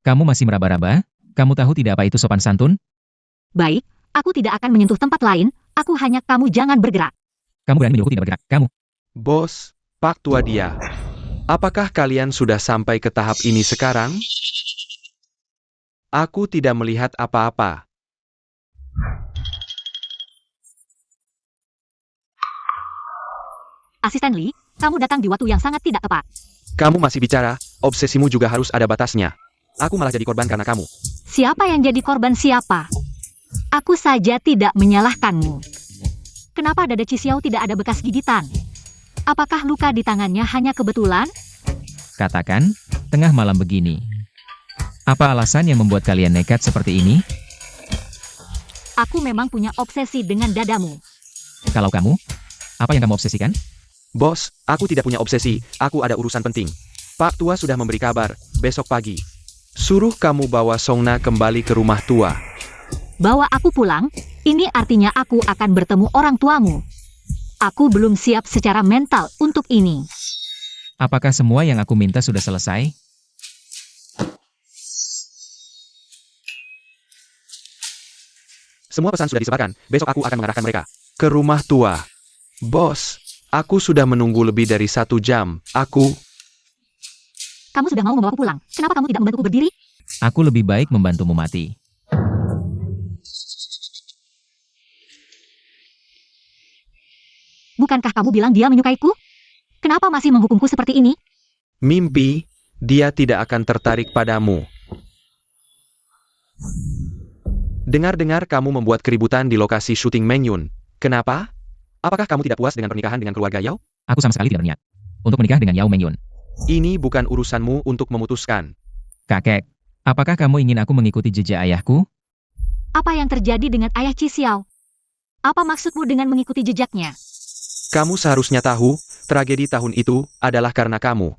Kamu masih meraba-raba? Kamu tahu tidak apa itu sopan santun? Baik, aku tidak akan menyentuh tempat lain, aku hanya kamu jangan bergerak. Kamu berani menyuruhku tidak bergerak? Kamu. bos, Pak Tua dia. Apakah kalian sudah sampai ke tahap ini sekarang? Aku tidak melihat apa-apa. Asisten Lee, kamu datang di waktu yang sangat tidak tepat. Kamu masih bicara, obsesimu juga harus ada batasnya. Aku malah jadi korban karena kamu. Siapa yang jadi korban siapa? Aku saja tidak menyalahkanmu. Kenapa dada Cisiao tidak ada bekas gigitan? Apakah luka di tangannya hanya kebetulan? Katakan, tengah malam begini. Apa alasan yang membuat kalian nekat seperti ini? Aku memang punya obsesi dengan dadamu. Kalau kamu, apa yang kamu obsesikan? Bos, aku tidak punya obsesi, aku ada urusan penting. Pak Tua sudah memberi kabar, besok pagi. Suruh kamu bawa Songna kembali ke rumah tua. Bawa aku pulang, ini artinya aku akan bertemu orang tuamu. Aku belum siap secara mental untuk ini. Apakah semua yang aku minta sudah selesai? Semua pesan sudah disebarkan, besok aku akan mengarahkan mereka ke rumah tua. Bos, Aku sudah menunggu lebih dari 1 jam. Kamu sudah mau membawaku pulang. Kenapa kamu tidak membantuku berdiri? Aku lebih baik membantumu mati. Bukankah kamu bilang dia menyukaiku? Kenapa masih menghukumku seperti ini? Mimpi, dia tidak akan tertarik padamu. Dengar-dengar kamu membuat keributan di lokasi syuting Mengyun. Kenapa? Apakah kamu tidak puas dengan pernikahan dengan keluarga Yao? Aku sama sekali tidak berniat untuk menikah dengan Yao Mengyun. Ini bukan urusanmu untuk memutuskan. Kakek, apakah kamu ingin aku mengikuti jejak ayahku? Apa yang terjadi dengan ayah Qi Xiao? Apa maksudmu dengan mengikuti jejaknya? Kamu seharusnya tahu, tragedi tahun itu adalah karena kamu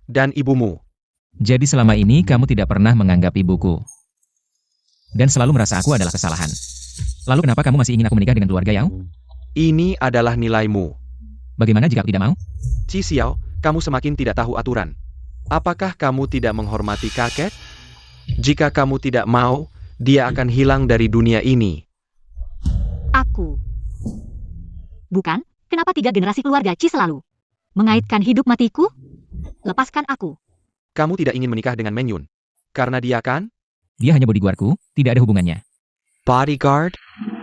dan ibumu. Jadi selama ini kamu tidak pernah menganggap ibuku. Dan selalu merasa aku adalah kesalahan. Lalu kenapa kamu masih ingin aku menikah dengan keluarga Yao? Ini adalah nilaimu. Bagaimana jika aku tidak mau? Qi Xiao, kamu semakin tidak tahu aturan. Apakah kamu tidak menghormati kakek? Jika kamu tidak mau, dia akan hilang dari dunia ini. Aku. Bukan, kenapa 3 generasi keluarga Qi selalu mengaitkan hidup matiku? Lepaskan aku. Kamu tidak ingin menikah dengan Mengyun. Karena dia kan? Dia hanya bodyguardku, tidak ada hubungannya. Bodyguard?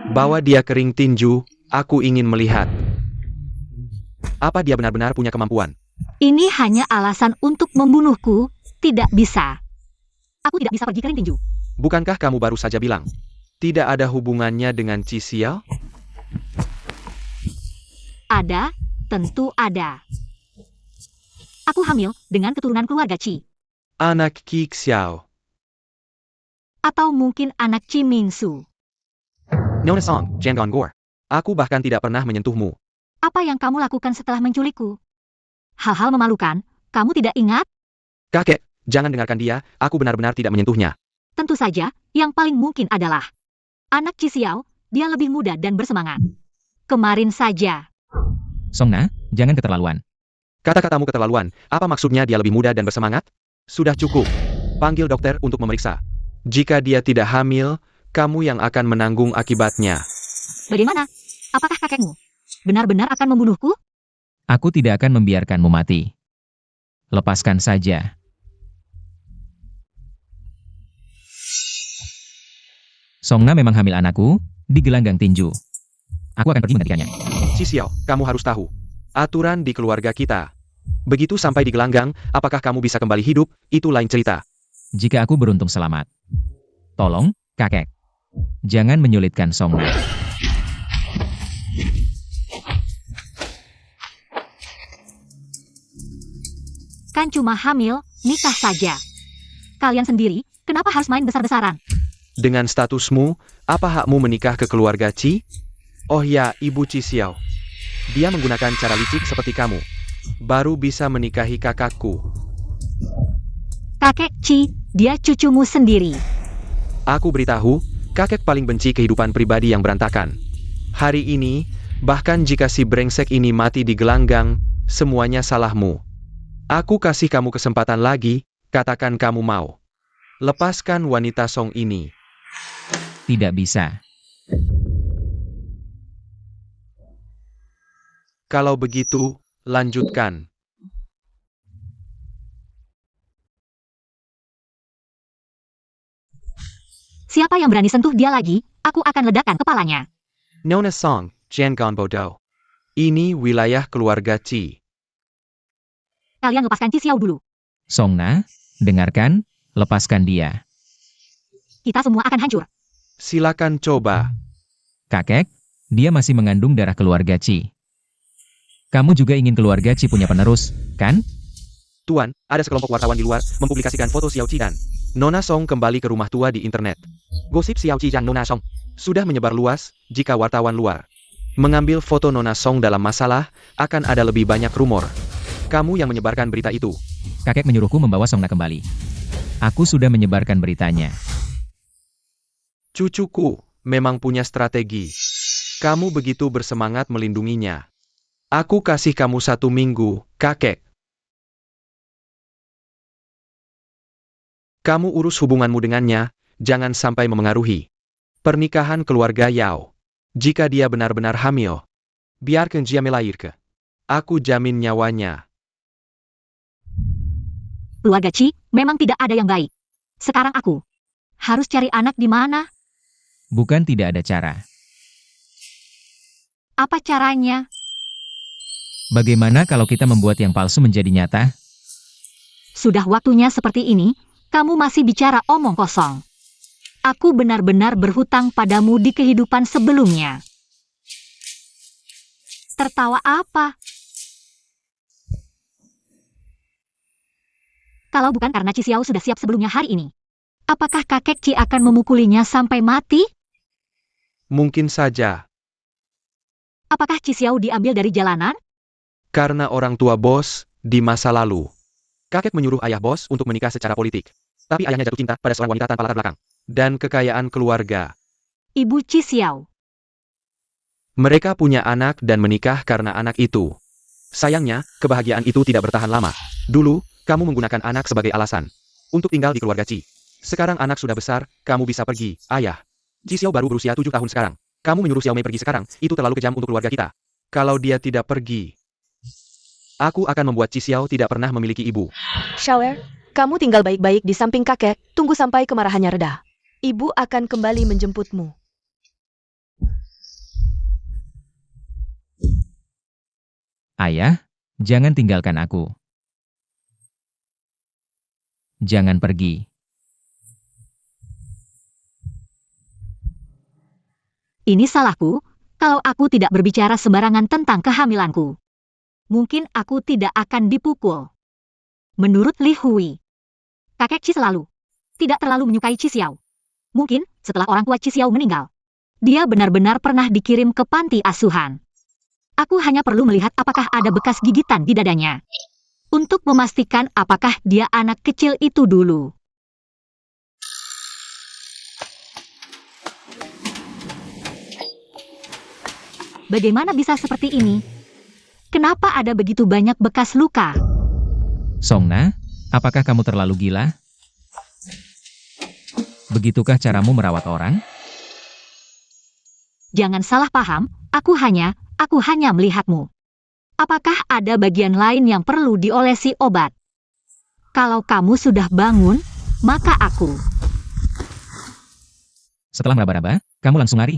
Bawa dia ke ring tinju, aku ingin melihat. Apa dia benar-benar punya kemampuan? Ini hanya alasan untuk membunuhku. Tidak bisa. Aku tidak bisa pergi ke ring tinju. Bukankah kamu baru saja bilang? Tidak ada hubungannya dengan Qi Xiao? Ada, tentu ada. Aku hamil dengan keturunan keluarga Qi. Anak Qi Xiao. Atau mungkin anak Qi Mingsu. Nona Song, Jian Gongor. Aku bahkan tidak pernah menyentuhmu. Apa yang kamu lakukan setelah menculikku? Hal-hal memalukan, kamu tidak ingat? Kakek, jangan dengarkan dia, aku benar-benar tidak menyentuhnya. Tentu saja, yang paling mungkin adalah anak Qi Xiao, dia lebih muda dan bersemangat. Kemarin saja. Songna, jangan keterlaluan. Kata-katamu keterlaluan, apa maksudnya dia lebih muda dan bersemangat? Sudah cukup. Panggil dokter untuk memeriksa. Jika dia tidak hamil, kamu yang akan menanggung akibatnya. Bagaimana? Apakah kakekmu benar-benar akan membunuhku? Aku tidak akan membiarkanmu mati. Lepaskan saja. Songna memang hamil anakku, di gelanggang tinju. Aku akan pergi menggantikannya. Qi Xiao, kamu harus tahu. Aturan di keluarga kita. Begitu sampai di gelanggang, apakah kamu bisa kembali hidup, itu lain cerita. Jika aku beruntung selamat. Tolong, kakek. Jangan menyulitkan Songna. Kan cuma hamil, nikah saja. Kalian sendiri, kenapa harus main besar-besaran? Dengan statusmu, apa hakmu menikah ke keluarga Qi? Oh ya, Ibu Qi Xiao. Dia menggunakan cara licik seperti kamu. Baru bisa menikahi kakakku. Kakek Qi, dia cucumu sendiri. Aku beritahu, kakek paling benci kehidupan pribadi yang berantakan. Hari ini, bahkan jika si brengsek ini mati di gelanggang, semuanya salahmu. Aku kasih kamu kesempatan lagi, katakan kamu mau. Lepaskan wanita Song ini. Tidak bisa. Kalau begitu, lanjutkan. Siapa yang berani sentuh dia lagi, aku akan ledakan kepalanya. Nona Song, Jian Bodo. Ini wilayah keluarga Qi. Kalian lepaskan Qi Xiao dulu. Songna, dengarkan, lepaskan dia. Kita semua akan hancur. Silakan coba. Kakek, dia masih mengandung darah keluarga Qi. Kamu juga ingin keluarga Qi punya penerus, kan? Tuan, ada sekelompok wartawan di luar mempublikasikan foto Xiao Qi dan Nona Song kembali ke rumah tua di internet. Gosip Xiao Qi dan Nona Song sudah menyebar luas. Jika wartawan luar mengambil foto Nona Song dalam masalah, akan ada lebih banyak rumor. Kamu yang menyebarkan berita itu. Kakek menyuruhku membawa Songna kembali. Aku sudah menyebarkan beritanya. Cucuku memang punya strategi. Kamu begitu bersemangat melindunginya. Aku kasih kamu 1 minggu, kakek. Kamu urus hubunganmu dengannya, jangan sampai memengaruhi pernikahan keluarga Yao. Jika dia benar-benar hamil, biarkan dia melahirkan. Aku jamin nyawanya. Keluarga Chi memang tidak ada yang baik. Sekarang aku harus cari anak di mana? Bukan tidak ada cara. Apa caranya? Bagaimana kalau kita membuat yang palsu menjadi nyata? Sudah waktunya seperti ini, kamu masih bicara omong kosong. Aku benar-benar berhutang padamu di kehidupan sebelumnya. Tertawa apa? Kalau bukan karena Chi Xiao sudah siap sebelumnya hari ini, apakah kakek Chi akan memukulinya sampai mati? Mungkin saja. Apakah Chi Xiao diambil dari jalanan? Karena orang tua bos di masa lalu. Kakek menyuruh ayah bos untuk menikah secara politik. Tapi ayahnya jatuh cinta pada seorang wanita tanpa latar belakang. Dan kekayaan keluarga. Ibu Chi Xiao. Mereka punya anak dan menikah karena anak itu. Sayangnya, kebahagiaan itu tidak bertahan lama. Dulu, kamu menggunakan anak sebagai alasan untuk tinggal di keluarga Chi. Sekarang anak sudah besar, kamu bisa pergi, ayah. Chi Xiao baru berusia 7 tahun sekarang. Kamu menyuruh Xiao Mei pergi sekarang, itu terlalu kejam untuk keluarga kita. Kalau dia tidak pergi, aku akan membuat Chi Xiao tidak pernah memiliki ibu. Xiaoer, kamu tinggal baik-baik di samping kakek, tunggu sampai kemarahannya reda. Ibu akan kembali menjemputmu. Ayah, jangan tinggalkan aku. Jangan pergi. Ini salahku, kalau aku tidak berbicara sembarangan tentang kehamilanku. Mungkin aku tidak akan dipukul. Menurut Li Hui, kakek Chi tidak terlalu menyukai Chi Xiao. Mungkin, setelah orang tua Chi Xiao meninggal, dia benar-benar pernah dikirim ke panti asuhan. Aku hanya perlu melihat apakah ada bekas gigitan di dadanya. Untuk memastikan apakah dia anak kecil itu dulu. Bagaimana bisa seperti ini? Kenapa ada begitu banyak bekas luka? Songna, apakah kamu terlalu gila? Begitukah caramu merawat orang? Jangan salah paham, aku hanya melihatmu. Apakah ada bagian lain yang perlu diolesi obat? Kalau kamu sudah bangun, maka aku. Setelah meraba-raba, kamu langsung lari.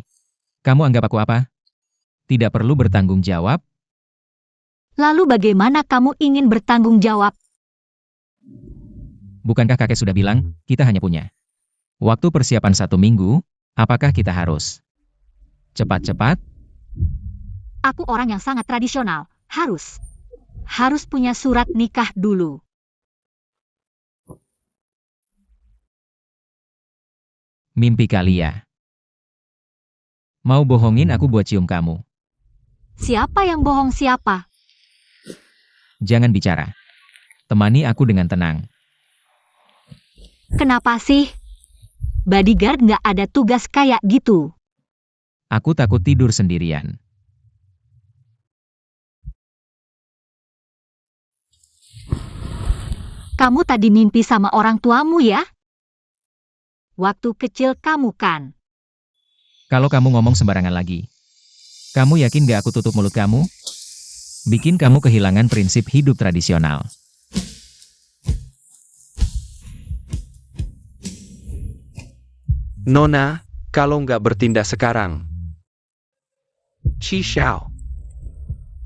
Kamu anggap aku apa? Tidak perlu bertanggung jawab. Lalu bagaimana kamu ingin bertanggung jawab? Bukankah kakek sudah bilang, kita hanya punya waktu persiapan 1 minggu, apakah kita harus cepat-cepat? Aku orang yang sangat tradisional. Harus punya surat nikah dulu. Mimpi kali ya. Mau bohongin aku buat cium kamu. Siapa yang bohong siapa? Jangan bicara. Temani aku dengan tenang. Kenapa sih? Bodyguard nggak ada tugas kayak gitu. Aku takut tidur sendirian. Kamu tadi mimpi sama orang tuamu ya? Waktu kecil kamu kan? Kalau kamu ngomong sembarangan lagi. Kamu yakin gak aku tutup mulut kamu? Bikin kamu kehilangan prinsip hidup tradisional. Nona, kalau nggak bertindak sekarang, Chi Xiao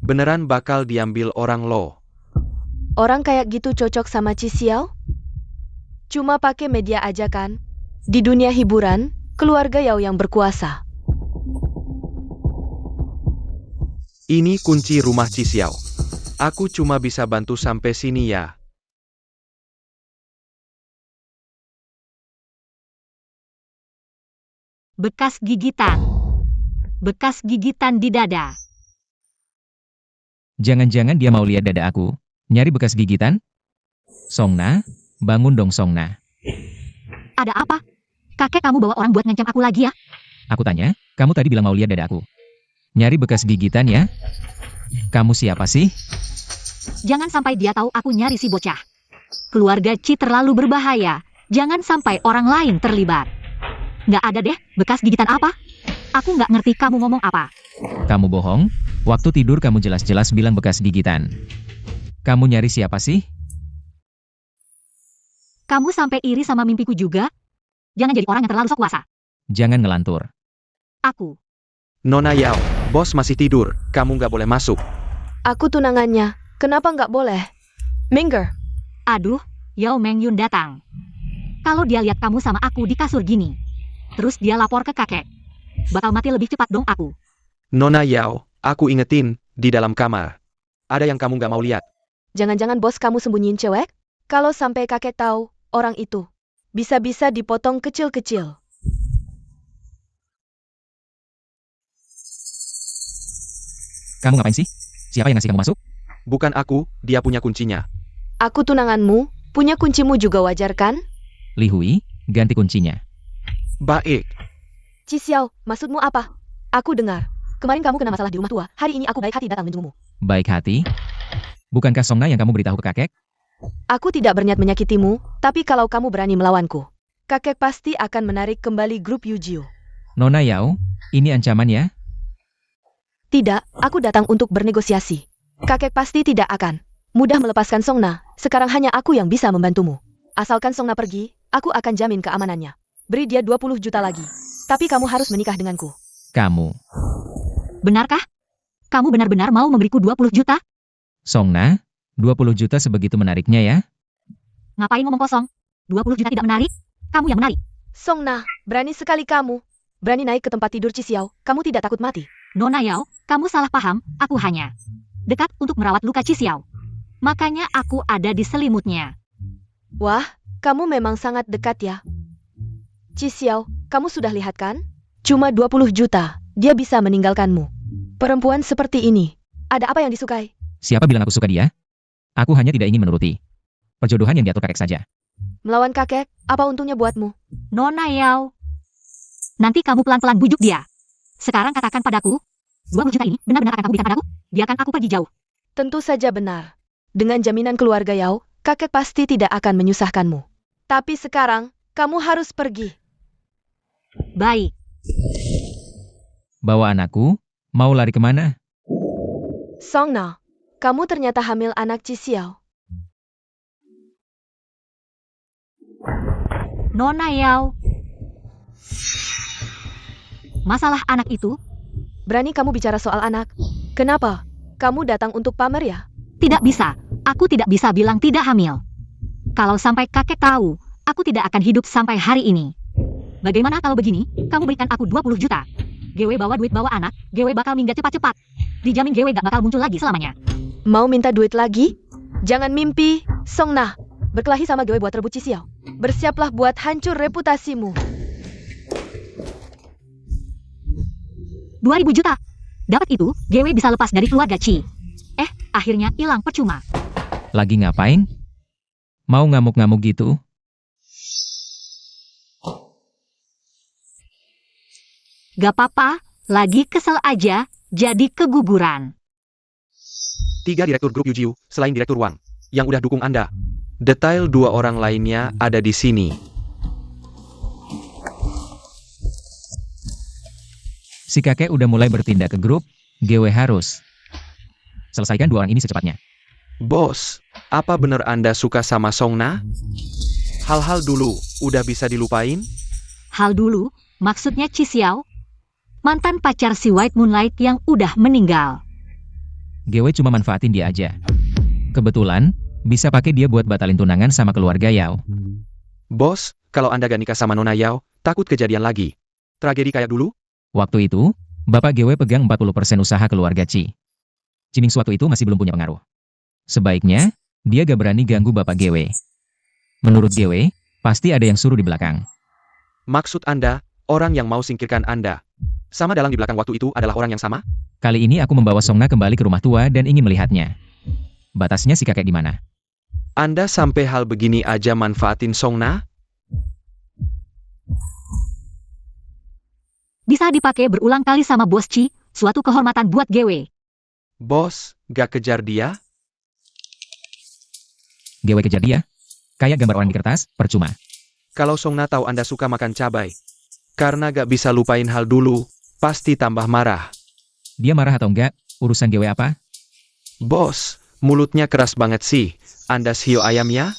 beneran bakal diambil orang lo. Orang kayak gitu cocok sama Chi Xiao? Cuma pakai media aja kan? Di dunia hiburan, keluarga Yao yang berkuasa. Ini kunci rumah Chi Xiao. Aku cuma bisa bantu sampai sini ya. Bekas gigitan. Bekas gigitan di dada. Jangan-jangan dia mau lihat dada aku. Nyari bekas gigitan? Songna, bangun dong Songna. Ada apa? Kakek kamu bawa orang buat ngancam aku lagi ya? Aku tanya, kamu tadi bilang mau lihat dada aku. Nyari bekas gigitan ya? Kamu siapa sih? Jangan sampai dia tahu aku nyari si bocah. Keluarga Chi terlalu berbahaya. Jangan sampai orang lain terlibat. Nggak ada deh, bekas gigitan apa? Aku nggak ngerti kamu ngomong apa. Kamu bohong? Waktu tidur kamu jelas-jelas bilang bekas gigitan. Kamu nyari siapa sih? Kamu sampai iri sama mimpiku juga? Jangan jadi orang yang terlalu sok kuasa. Jangan ngelantur. Aku. Nona Yao, bos masih tidur, kamu nggak boleh masuk. Aku tunangannya. Kenapa nggak boleh? Minger, Aduh, Yao Mengyun datang. Kalau dia lihat kamu sama aku di kasur gini, terus dia lapor ke kakek, bakal mati lebih cepat dong aku. Nona Yao, aku ingetin, di dalam kamar. Ada yang kamu nggak mau lihat. jangan-jangan bos kamu sembunyiin cewek? Kalau sampai kakek tahu, orang itu bisa-bisa dipotong kecil-kecil. Kamu ngapain sih? Siapa yang ngasih kamu masuk? Bukan aku, dia punya kuncinya. Aku tunanganmu, punya kuncimu juga wajar kan? Li Hui, ganti kuncinya. Baik, Ci Xiao, maksudmu apa? Aku dengar. Kemarin kamu kena masalah di rumah tua, hari ini aku baik hati datang menjengukmu. Baik hati. Bukankah Songna yang kamu beritahu ke kakek? Aku tidak berniat menyakitimu, tapi kalau kamu berani melawanku, kakek pasti akan menarik kembali grup Yujio. Nona Yao, ini ancaman ya? Tidak, aku datang untuk bernegosiasi. Kakek pasti tidak akan mudah melepaskan Songna, sekarang hanya aku yang bisa membantumu. Asalkan Songna pergi, aku akan jamin keamanannya. Beri dia 20 juta lagi. Tapi kamu harus menikah denganku. Kamu. Benarkah? Kamu benar-benar mau memberiku 20 juta? Songna, 20 juta sebegitu menariknya ya? Ngapain ngomong kosong? 20 juta tidak menarik? Kamu yang menarik. Songna, berani sekali kamu. Berani naik ke tempat tidur Ci Xiao, kamu tidak takut mati. Nona Yao, kamu salah paham, aku hanya dekat untuk merawat luka Ci Xiao. Makanya aku ada di selimutnya. Wah, kamu memang sangat dekat ya. Ci Xiao, kamu sudah lihat kan? Cuma 20 juta, dia bisa meninggalkanmu. Perempuan seperti ini, ada apa yang disukai? Siapa bilang aku suka dia? Aku hanya tidak ingin menuruti perjodohan yang diatur kakek saja. Melawan kakek, apa untungnya buatmu? Nona Yao. Nanti kamu pelan-pelan bujuk dia. Sekarang katakan padaku, 20 juta ini benar-benar akan kamu berikan padaku? Biarkan aku pergi jauh. Tentu saja benar. Dengan jaminan keluarga Yao, kakek pasti tidak akan menyusahkanmu. Tapi sekarang, kamu harus pergi. Baik. Bawa anakku, mau lari kemana? Songna, kamu ternyata hamil anak Ci Xiao. Nona Yao. Masalah anak itu? Berani kamu bicara soal anak? Kenapa? Kamu datang untuk pamer ya? Tidak bisa. Aku tidak bisa bilang tidak hamil. Kalau sampai kakek tahu, aku tidak akan hidup sampai hari ini. Bagaimana kalau begini, kamu berikan aku 20 juta. GW bawa duit bawa anak, GW bakal minggat cepat-cepat. Dijamin GW gak bakal muncul lagi selamanya. Mau minta duit lagi? Jangan mimpi, Songna. Berkelahi sama GW buat rebut Ci Xiao. Bersiaplah buat hancur reputasimu. 2000 juta. Dapat itu, GW bisa lepas dari keluarga Ci. Akhirnya hilang percuma. Lagi ngapain? Mau ngamuk-ngamuk gitu? Gak apa-apa, lagi kesel aja, jadi keguguran. 3 direktur grup Yujio, selain direktur Wang, yang udah dukung Anda. Detail 2 orang lainnya ada di sini. Si kakek udah mulai bertindak ke grup, GW harus selesaikan 2 orang ini secepatnya. Bos, apa bener Anda suka sama Songna? Hal-hal dulu, udah bisa dilupain? Hal dulu, maksudnya Ci Xiao? Mantan pacar si White Moonlight yang udah meninggal. GW cuma manfaatin dia aja. Kebetulan, bisa pakai dia buat batalin tunangan sama keluarga Yao. Bos, kalau Anda gak nikah sama Nona Yao, takut kejadian lagi. Tragedi kayak dulu? Waktu itu, Bapak GW pegang 40% usaha keluarga Ci. Ciming suatu itu masih belum punya pengaruh. Sebaiknya, dia gak berani ganggu Bapak GW. Menurut GW, pasti ada yang suruh di belakang. Maksud Anda, orang yang mau singkirkan Anda. Sama dalang di belakang waktu itu adalah orang yang sama? Kali ini aku membawa Songna kembali ke rumah tua dan ingin melihatnya. Batasnya si kakek di mana? Anda sampai hal begini aja manfaatin Songna? Bisa dipakai berulang kali sama bos Ci, suatu kehormatan buat GW. Bos, gak kejar dia? GW kejar dia? Kayak gambar orang di kertas, percuma. Kalau Songna tahu Anda suka makan cabai, karena gak bisa lupain hal dulu, pasti tambah marah. Dia marah atau enggak, Urusan GW apa? Bos, mulutnya keras banget sih. Anda sio ayam ya?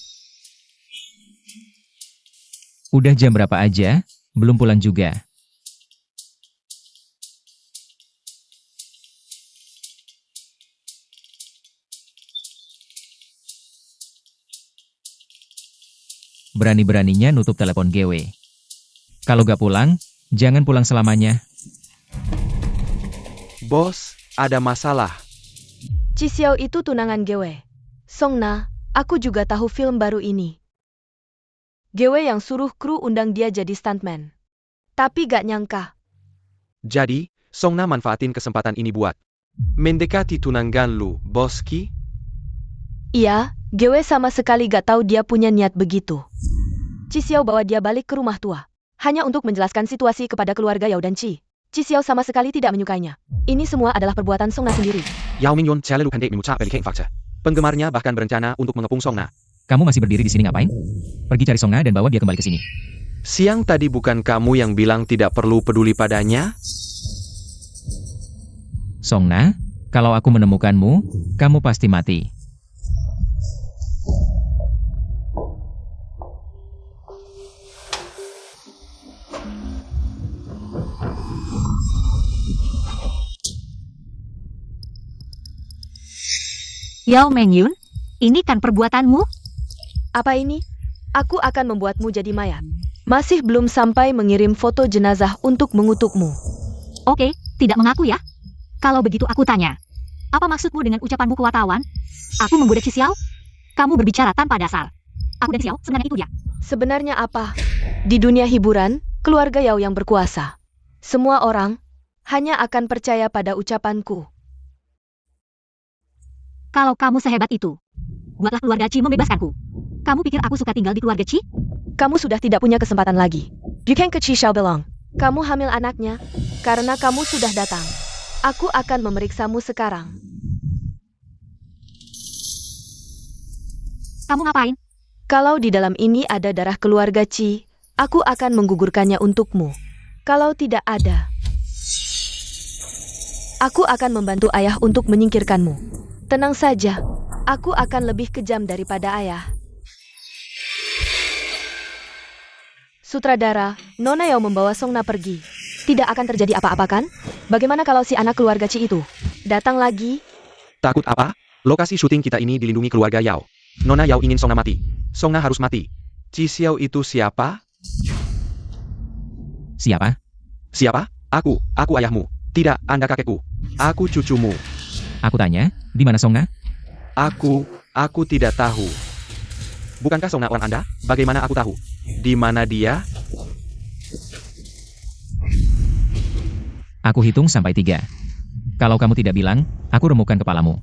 Udah jam berapa aja? Belum pulang juga. Berani-beraninya nutup telepon GW. Kalau gak pulang, jangan pulang selamanya. Bos, ada masalah. Chi Xiao itu tunangan Gewe. Songna, aku juga tahu film baru ini. Gewe yang suruh kru undang dia jadi stuntman. Tapi gak nyangka. Jadi, Songna manfaatin kesempatan ini buat mendekati tunangan lu, Boski? Iya, Gewe sama sekali gak tahu dia punya niat begitu. Chi Xiao bawa dia balik ke rumah tua. Hanya untuk menjelaskan situasi kepada keluarga Yao dan Chi. Chi Xiao sama sekali tidak menyukainya. Ini semua adalah perbuatan Songna sendiri. Yao Mingyun selalu pendek mengucapkan fakta. Penggemarnya bahkan berencana untuk mengepung Songna. Kamu masih berdiri di sini ngapain? Pergi cari Songna dan bawa dia kembali ke sini. Siang tadi bukan kamu yang bilang tidak perlu peduli padanya? Songna, kalau aku menemukanmu, kamu pasti mati. Yao Mengyun, ini kan perbuatanmu? Apa ini? Aku akan membuatmu jadi mayat. Masih belum sampai mengirim foto jenazah untuk mengutukmu. Oke, tidak mengaku ya. Kalau begitu aku tanya. Apa maksudmu dengan ucapanmu ke wartawan? Aku menggoda Chi Xiao? Kamu berbicara tanpa dasar. Aku dan Xiao sebenarnya itu ya. Sebenarnya apa? Di dunia hiburan, keluarga Yao yang berkuasa. Semua orang hanya akan percaya pada ucapanku. Kalau kamu sehebat itu, buatlah keluarga Chi membebaskanku. Kamu pikir aku suka tinggal di keluarga Chi? Kamu sudah tidak punya kesempatan lagi. You can ke Chi Xiaobelong. Kamu hamil anaknya, karena kamu sudah datang. Aku akan memeriksamu sekarang. Kamu ngapain? Kalau di dalam ini ada darah keluarga Chi, aku akan menggugurkannya untukmu. Kalau tidak ada, aku akan membantu ayah untuk menyingkirkanmu. Tenang saja, aku akan lebih kejam daripada ayah. Sutradara, Nona Yao membawa Songna pergi. Tidak akan terjadi apa-apa kan? Bagaimana kalau si anak keluarga Chi itu datang lagi? Takut apa? Lokasi syuting kita ini dilindungi keluarga Yao. Nona Yao ingin Songna mati. Songna harus mati. Chi Xiao itu siapa? Siapa? Siapa? Aku ayahmu. Tidak, Anda kakekku. Aku cucumu. Aku tanya, di mana Songna? Aku tidak tahu. Bukankah Songna orang Anda? Bagaimana aku tahu? Di mana dia? Aku hitung sampai 3. Kalau kamu tidak bilang, aku remukkan kepalamu.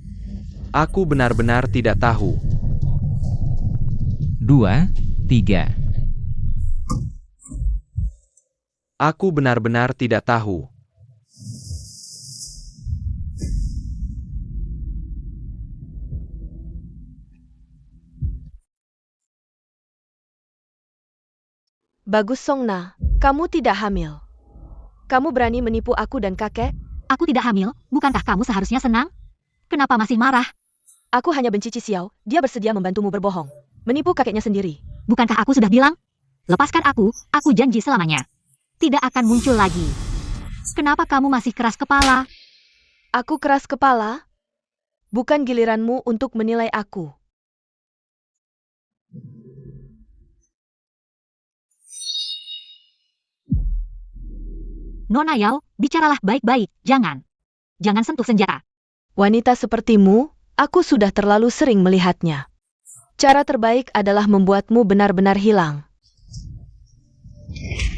Aku benar-benar tidak tahu. 2, 3. Aku benar-benar tidak tahu. Bagus Songna, kamu tidak hamil. Kamu berani menipu aku dan kakek? Aku tidak hamil, bukankah kamu seharusnya senang? Kenapa masih marah? Aku hanya benci Chi Xiao, dia bersedia membantumu berbohong. Menipu kakeknya sendiri. Bukankah aku sudah bilang? Lepaskan aku janji selamanya. Tidak akan muncul lagi. Kenapa kamu masih keras kepala? Aku keras kepala? Bukan giliranmu untuk menilai aku. Nona Yao, bicaralah baik-baik, jangan sentuh senjata. Wanita sepertimu, aku sudah terlalu sering melihatnya. Cara terbaik adalah membuatmu benar-benar hilang.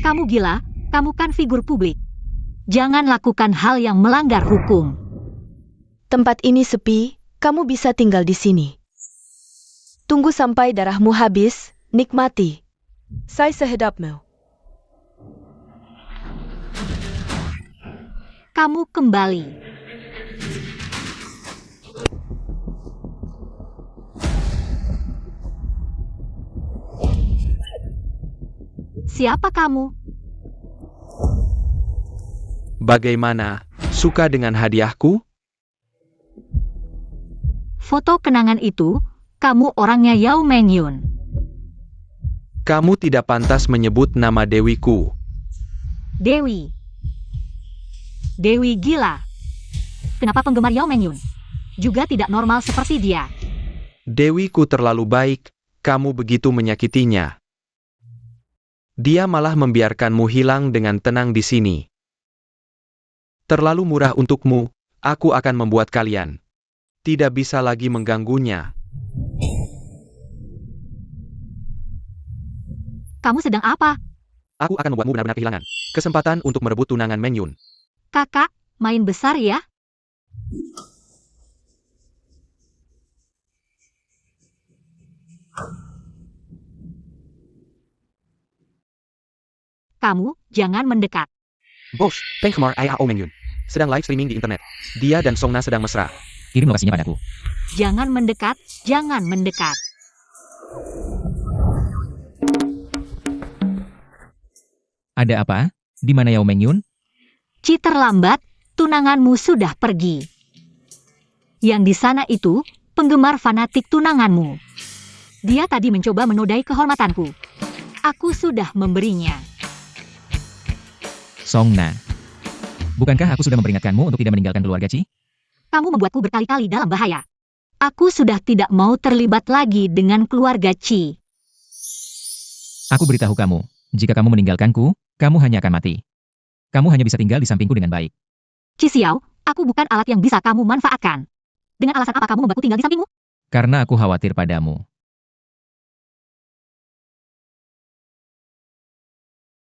Kamu gila, kamu kan figur publik. Jangan lakukan hal yang melanggar hukum. Tempat ini sepi, kamu bisa tinggal di sini. Tunggu sampai darahmu habis, nikmati. Saya sehedapmu. Kamu kembali. Siapa kamu? Bagaimana? Suka dengan hadiahku? foto kenangan itu, kamu orangnya Yao Mengyun. Kamu tidak pantas menyebut nama Dewiku. Dewi. Dewi gila. Kenapa penggemar Yao Mengyun juga tidak normal seperti dia? Dewiku terlalu baik, kamu begitu menyakitinya. Dia malah membiarkanmu hilang dengan tenang di sini. Terlalu murah untukmu, aku akan membuat kalian tidak bisa lagi mengganggunya. Kamu sedang apa? Aku akan membuatmu benar-benar kehilangan kesempatan untuk merebut tunangan Mengyun. Kakak, main besar ya? Kamu, jangan mendekat. Bos, penggemar Yao Mengyun sedang live streaming di internet. Dia dan Songna sedang mesra. Kirim lokasinya padaku. Jangan mendekat, jangan mendekat. Ada apa? Di mana Yao Mengyun? Ci terlambat, tunanganmu sudah pergi. Yang di sana itu, penggemar fanatik tunanganmu. Dia tadi mencoba menodai kehormatanku. Aku sudah memberinya. Songna. Bukankah aku sudah memperingatkanmu untuk tidak meninggalkan keluarga Ci? Kamu membuatku berkali-kali dalam bahaya. Aku sudah tidak mau terlibat lagi dengan keluarga Ci. Aku beritahu kamu, jika kamu meninggalkanku, kamu hanya akan mati. Kamu hanya bisa tinggal di sampingku dengan baik. Ci Xiao, aku bukan alat yang bisa kamu manfaatkan. Dengan alasan apa kamu membuatku tinggal di sampingmu? Karena aku khawatir padamu.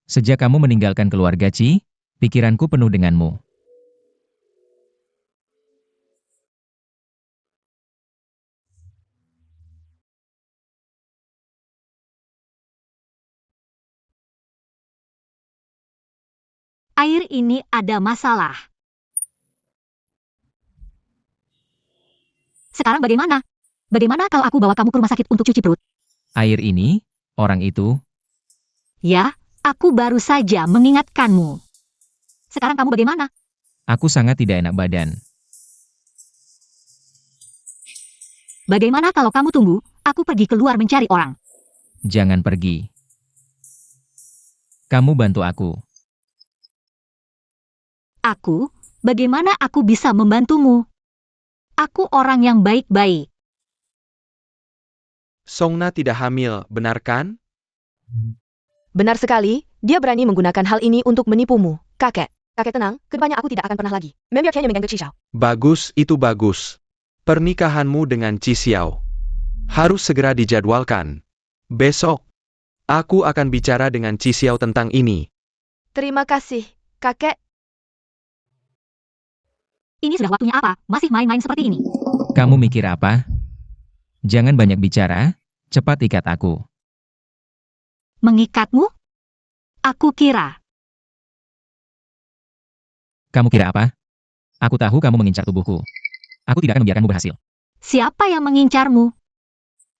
Sejak kamu meninggalkan keluarga Ci, pikiranku penuh denganmu. Air ini ada masalah. Sekarang bagaimana? Bagaimana kalau aku bawa kamu ke rumah sakit untuk cuci perut? Air ini, orang itu, Ya, aku baru saja mengingatkanmu. Sekarang kamu bagaimana? aku sangat tidak enak badan. Bagaimana kalau kamu tunggu, aku pergi keluar mencari orang. Jangan pergi. Kamu bantu aku. Aku? Bagaimana aku bisa membantumu? Aku orang yang baik-baik. Songna tidak hamil, benar kan? Benar sekali, dia berani menggunakan hal ini untuk menipumu, kakek. Kakek tenang, kedepannya aku tidak akan pernah lagi membiarkannya mengganggu Ci Xiao. Bagus, itu bagus. Pernikahanmu dengan Ci Xiao harus segera dijadwalkan. Besok, aku akan bicara dengan Ci Xiao tentang ini. Terima kasih, kakek. Ini sudah waktunya apa? Masih main-main seperti ini. Kamu mikir apa? Jangan banyak bicara, cepat ikat aku. Mengikatmu? Aku kira. Kamu kira apa? Aku tahu kamu mengincar tubuhku. Aku tidak akan membiarkanmu berhasil. Siapa yang mengincarmu?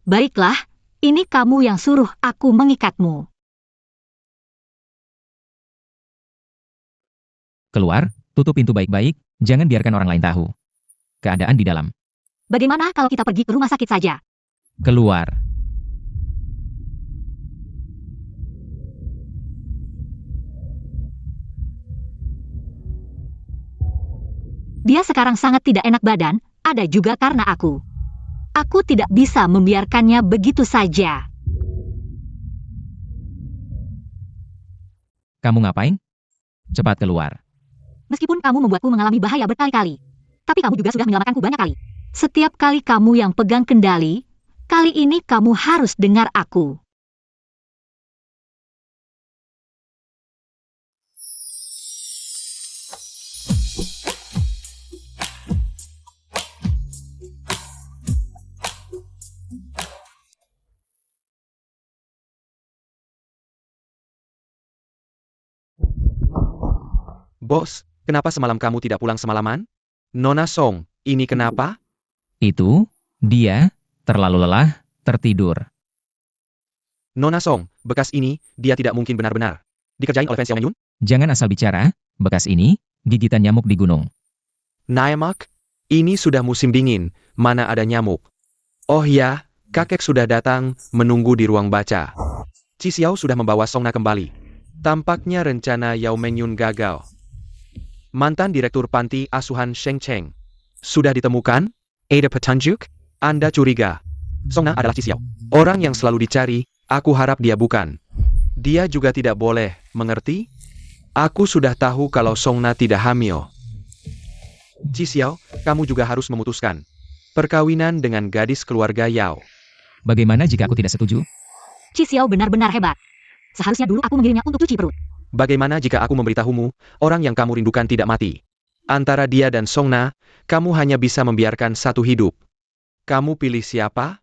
Baiklah, ini kamu yang suruh aku mengikatmu. Keluar, tutup pintu baik-baik, jangan biarkan orang lain tahu. Keadaan di dalam. Bagaimana kalau kita pergi ke rumah sakit saja? Keluar. Dia sekarang sangat tidak enak badan, ada juga karena aku. Aku tidak bisa membiarkannya begitu saja. Kamu ngapain? Cepat keluar. Meskipun kamu membuatku mengalami bahaya berkali-kali. Tapi kamu juga sudah menyelamatkanku banyak kali. Setiap kali kamu yang pegang kendali, kali ini kamu harus dengar aku. Bos, kenapa semalam kamu tidak pulang semalaman? Nona Song, ini kenapa? Itu, dia, terlalu lelah, tertidur. Nona Song, bekas ini, dia tidak mungkin benar-benar dikerjain oleh fans Yao Mengyun? Jangan asal bicara, bekas ini, gigitan nyamuk di gunung. Naemak, Ini sudah musim dingin, mana ada nyamuk. Oh ya, kakek sudah datang, menunggu di ruang baca. Chi Xiao sudah membawa Songna kembali. Tampaknya rencana Yao Mengyun gagal. Mantan Direktur Panti Asuhan Sheng Cheng. Sudah ditemukan? Ada petunjuk? Anda curiga. Songna adalah Chi Xiao. Orang yang selalu dicari, aku harap dia bukan. Dia juga tidak boleh, mengerti? Aku sudah tahu kalau Songna tidak hamil. Chi Xiao, kamu juga harus memutuskan perkawinan dengan gadis keluarga Yao. Bagaimana jika aku tidak setuju? Chi Xiao benar-benar hebat. Seharusnya dulu aku mengirimnya untuk cuci perut. Bagaimana jika aku memberitahumu, orang yang kamu rindukan tidak mati? Antara dia dan Songna, kamu hanya bisa membiarkan satu hidup. Kamu pilih siapa?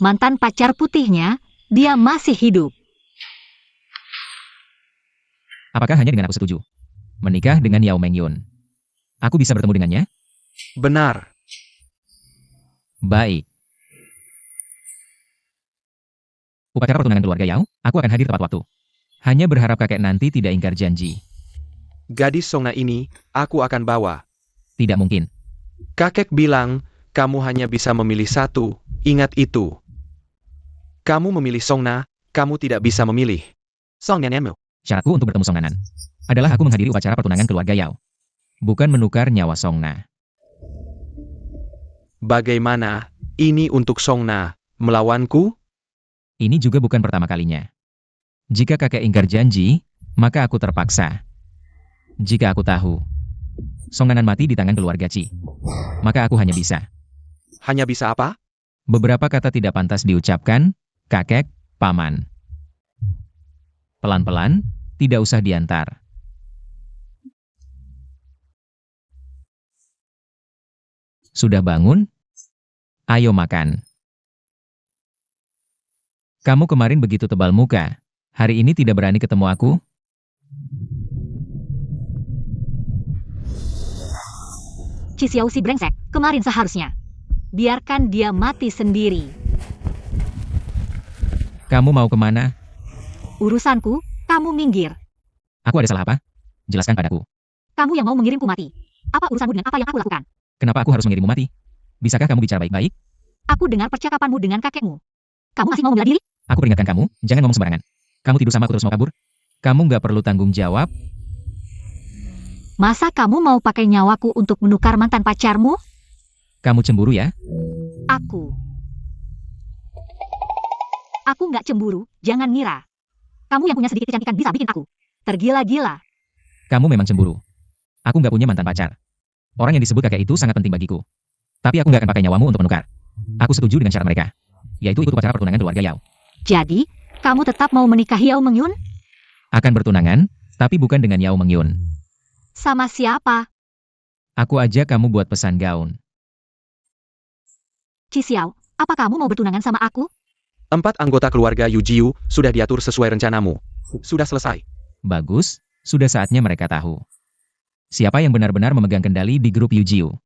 Mantan pacar putihnya, dia masih hidup. Apakah hanya dengan aku setuju? Menikah dengan Yao Mengyun. Aku bisa bertemu dengannya? Benar. Baik. Upacara pertunangan keluarga Yao, aku akan hadir tepat waktu. Hanya berharap kakek nanti tidak ingkar janji. Gadis Songna ini, aku akan bawa. Tidak mungkin. Kakek bilang, kamu hanya bisa memilih satu, ingat itu. Kamu memilih Songna, kamu tidak bisa memilih Song Nanemu. Syaratku untuk bertemu Songnanan adalah aku menghadiri upacara pertunangan keluarga Yao. Bukan menukar nyawa Songna. Bagaimana, ini untuk Songna, melawanku? Ini juga bukan pertama kalinya. Jika kakek ingkar janji, maka aku terpaksa. Jika aku tahu Songnanan mati di tangan keluarga Chi, maka aku hanya bisa. Hanya bisa apa? Beberapa kata tidak pantas diucapkan, kakek, paman. Pelan-pelan, tidak usah diantar. Sudah bangun? Ayo makan. Kamu kemarin begitu tebal muka. Hari ini tidak berani ketemu aku? Chi Xiao si brengsek, kemarin seharusnya. Biarkan dia mati sendiri. Kamu mau kemana? Urusanku, kamu minggir. Aku ada salah apa? Jelaskan padaku. Kamu yang mau mengirimku mati. Apa urusanmu dengan apa yang aku lakukan? Kenapa aku harus mengirimmu mati? Bisakah kamu bicara baik-baik? Aku dengar percakapanmu dengan kakekmu. Kamu masih mau membela diri? Aku peringatkan kamu, jangan ngomong sembarangan. Kamu tidur sama aku terus mau kabur? Kamu nggak perlu tanggung jawab. Masa kamu mau pakai nyawaku untuk menukar mantan pacarmu? Kamu cemburu ya? Aku nggak cemburu, jangan ngira. Kamu yang punya sedikit kecantikan bisa bikin aku tergila-gila. Kamu memang cemburu. Aku nggak punya mantan pacar. Orang yang disebut kakek itu sangat penting bagiku. Tapi aku nggak akan pakai nyawamu untuk menukar. Aku setuju dengan syarat mereka, yaitu ikut upacara pertunangan keluarga Yao. Jadi, kamu tetap mau menikahi Yao Mengyun? Akan bertunangan, tapi bukan dengan Yao Mengyun. Sama siapa? Aku ajak kamu buat pesan gaun. Chi Xiao, apa kamu mau bertunangan sama aku? 4 anggota keluarga Yu Jiu sudah diatur sesuai rencanamu. Sudah selesai. Bagus, sudah saatnya mereka tahu siapa yang benar-benar memegang kendali di grup Yujiu.